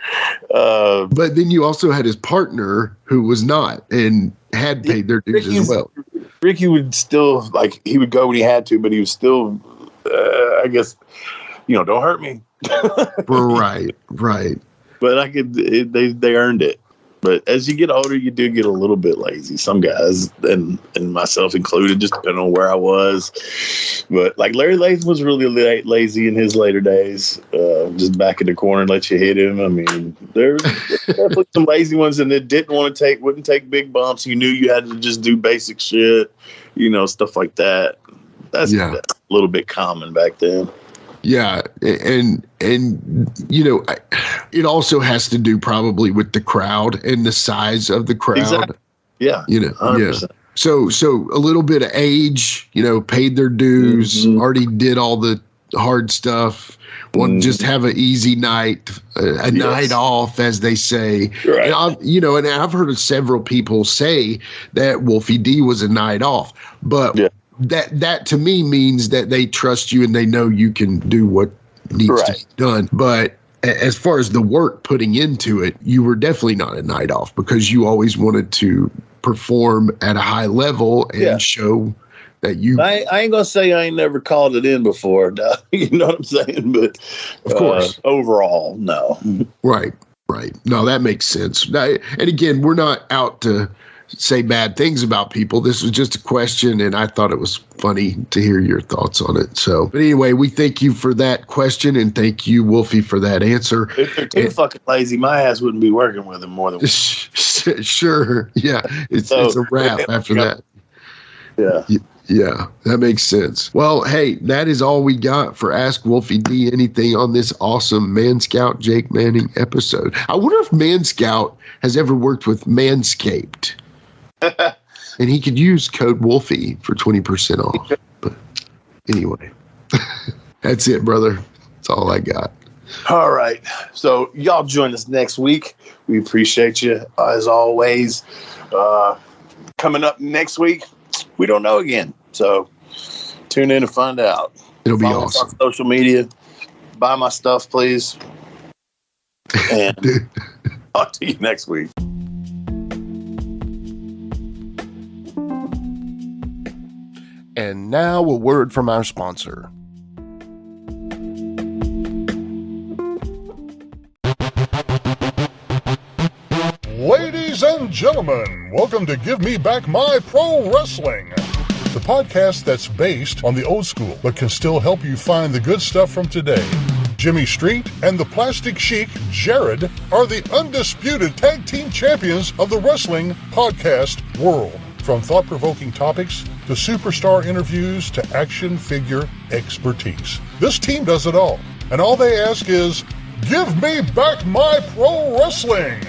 But then you also had his partner who was not and had paid their dues as well.
Ricky would still, like, he would go when he had to, but he was still, I guess, you know, don't hurt me.
Right.
But they earned it. But as you get older, you do get a little bit lazy. Some guys, and myself included, just depending on where I was. But like Larry Latham was really lazy in his later days, just back in the corner and let you hit him. I mean, there's definitely some lazy ones, and that wouldn't take big bumps. You knew you had to just do basic shit, you know, stuff like that. That's a little bit common back then.
Yeah, and you know, it also has to do probably with the crowd and the size of the crowd.
Exactly. Yeah,
you know,
100%.
yeah. So a little bit of age, you know, paid their dues, already did all the hard stuff. Want to just have an easy night, a night off, as they say.
Right.
And I've heard of several people say that Wolfie D was a night off, but. Yeah. That to me means that they trust you and they know you can do what needs to be done. But as far as the work putting into it, you were definitely not a night off, because you always wanted to perform at a high level and show that you.
I ain't gonna say I ain't never called it in before. You know what I'm saying? But
of course,
overall, no.
Right. No, that makes sense. And again, we're not out to say bad things about people. This was just a question, and I thought it was funny to hear your thoughts on it. So, but anyway, we thank you for that question, and thank you, Wolfie, for that answer.
If they're too fucking lazy, my ass wouldn't be working with them more than one.
Sure. Yeah. It's a wrap after that. Yeah, that makes sense. Well, hey, that is all we got for Ask Wolfie D Anything on this awesome Man Scout Jake Manning episode. I wonder if Man Scout has ever worked with Manscaped. And he could use code Wolfie for 20% off. But anyway, that's it, brother. That's all I got.
All right. So y'all join us next week. We appreciate you as always. Coming up next week, we don't know again. So tune in to find out.
It'll be
Follow
awesome.
us on social media. Buy my stuff, please. And talk to you next week.
And now a word from our sponsor.
Ladies and gentlemen, welcome to Give Me Back My Pro Wrestling, the podcast that's based on the old school but can still help you find the good stuff from today. Jimmy Street and the Plastic Chic, Jared, are the undisputed tag team champions of the wrestling podcast world. From thought-provoking topics to superstar interviews to action figure expertise. This team does it all. And all they ask is, give me back my pro wrestling.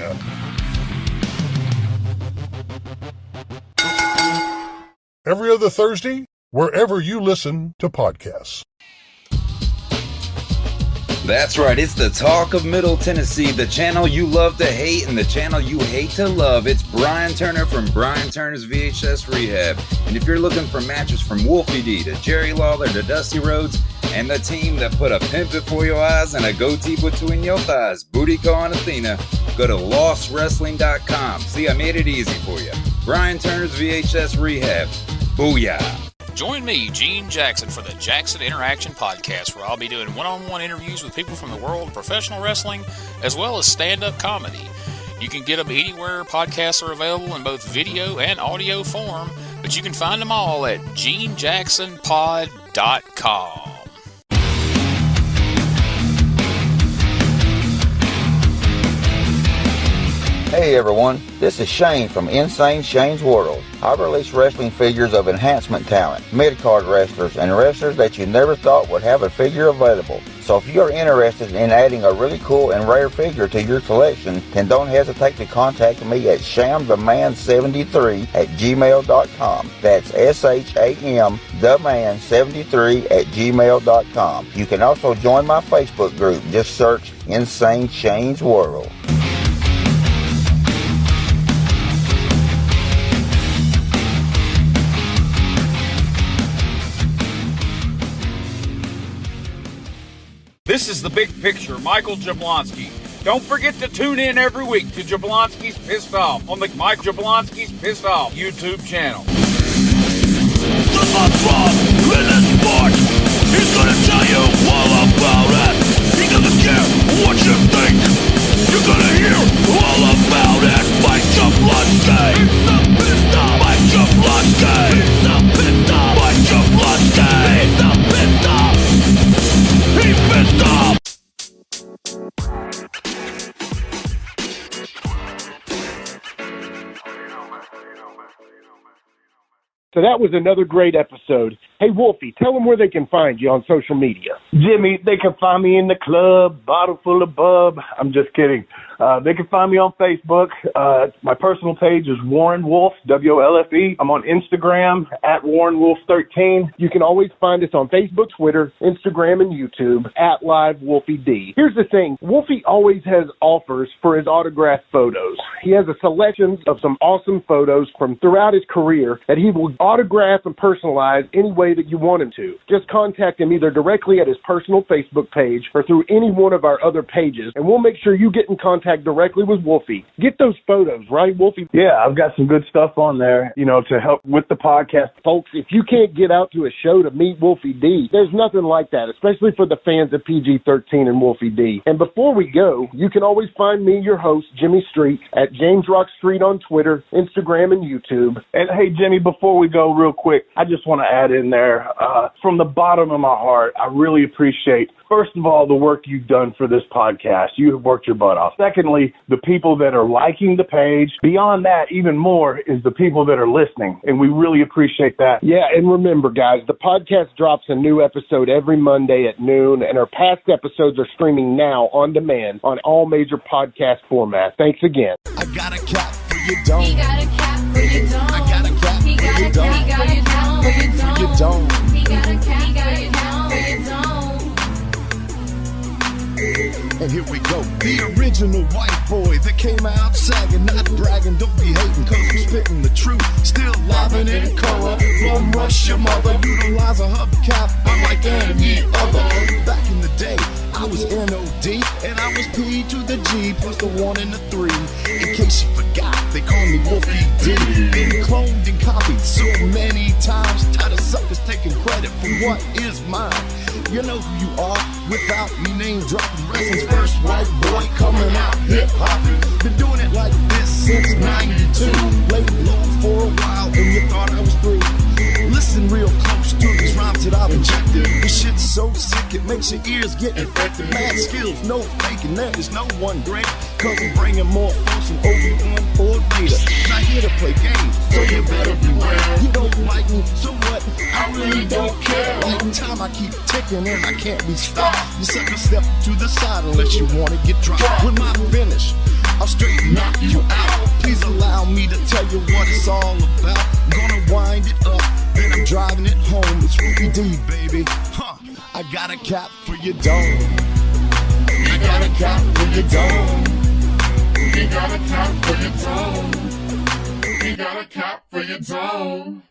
Every other Thursday, wherever you listen to podcasts.
That's right, it's the Talk of Middle Tennessee, the channel you love to hate and the channel you hate to love. It's Brian Turner from Brian Turner's VHS Rehab. And if you're looking for matches from Wolfie D to Jerry Lawler to Dusty Rhodes and the team that put a pimp before your eyes and a goatee between your thighs, Booty Call and Athena, go to lostwrestling.com. See, I made it easy for you. Brian Turner's VHS Rehab. Booyah.
Join me, Gene Jackson, for the Jackson Interaction Podcast, where I'll be doing one-on-one interviews with people from the world of professional wrestling, as well as stand-up comedy. You can get them anywhere podcasts are available in both video and audio form, but you can find them all at genejacksonpod.com.
Hey everyone, this is Shane from Insane Shane's World. I release wrestling figures of enhancement talent, mid-card wrestlers, and wrestlers that you never thought would have a figure available. So if you are interested in adding a really cool and rare figure to your collection, then don't hesitate to contact me at shamtheman73@gmail.com. That's SHAMtheman73@gmail.com. You can also join my Facebook group. Just search Insane Shane's World.
This is the big picture, Michael Jablonski. Don't forget to tune in every week to Jablonski's Pissed Off on the Mike Jablonski's Pissed Off YouTube channel.
The Buffalo in the sport, he's gonna tell you all about it. He doesn't care what you think, you're gonna hear all about it. Mike Jablonski, he's so pissed off. Mike Jablonski, he's so pissed off. Mike Jablonski, he's so pissed off. He's pissed off.
So that was another great episode. Hey, Wolfie, tell them where they can find you on social media.
Jimmy, they can find me in the club, bottle full of bub. I'm just kidding. They can find me on Facebook. My personal page is Warren Wolf, WOLFE. I'm on Instagram at WarrenWolf13.
You can always find us on Facebook, Twitter, Instagram, and YouTube at Live Wolfie D. Here's the thing. Wolfie always has offers for his autographed photos. He has a selection of some awesome photos from throughout his career that he will autograph and personalize any way that you want him to. Just contact him either directly at his personal Facebook page or through any one of our other pages, and we'll make sure you get in contact directly with Wolfie. Get those photos, right, Wolfie?
Yeah, I've got some good stuff on there, to help with the podcast.
Folks, if you can't get out to a show to meet Wolfie D, there's nothing like that, especially for the fans of PG-13 and Wolfie D. And before we go, you can always find me, your host, Jimmy Street, at James Rock Street on Twitter, Instagram, and YouTube.
And hey, Jimmy, before we go real quick, I just want to add in there, from the bottom of my heart, I really appreciate, first of all, the work you've done for this podcast. You have worked your butt off. Secondly, the people that are liking the page. Beyond that, even more, is the people that are listening, and we really appreciate that.
Yeah, and remember, guys, the podcast drops a new episode every Monday at noon, and our past episodes are streaming now on demand on all major podcast formats. Thanks again.
I got a cap for your dome. He got a cap for your dome. I got a cap for your dome. He got a cap for your dome. He got a cap for your dome. And here we go. The original white boy that came out sagging, not bragging, don't be hating, cause I'm spitting the truth. Still livin' in color. Bum rush your mother, utilize a hubcap unlike any other. Back in the day, I was NOD, and I was P to the G, plus the 1 and the 3. In case you forgot, they call me Wolfie D. Been cloned and copied so many times, tired of suckers taking credit for what is mine. You know who you are without me name dropping. Wrestling's first white boy coming out hip-hopping. Been doing it like this since 92. Laid low for a while and you thought I was through. Listen real close to these rhymes that I've injected. This shit's so sick it makes your ears get infected. Mad skills, no faking, there is no one great. Cause I'm bringing more folks than Obi-Wan or Vader. Not here to play games, so you better beware. You don't like me, so what? I really don't care. Like time I keep ticking and I can't be stopped. You sucker step to the side unless you wanna get dropped. With my finish, I'll straight knock you out. Please allow me to tell you what it's all about. I'm gonna wind it up, then I'm driving it home. It's Wolfie D, baby. I got a cap for your dome. I got a cap for your dome. You got a cap for your dome. You got a cap for your dome.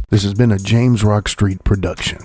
This has been a James Rock Street production.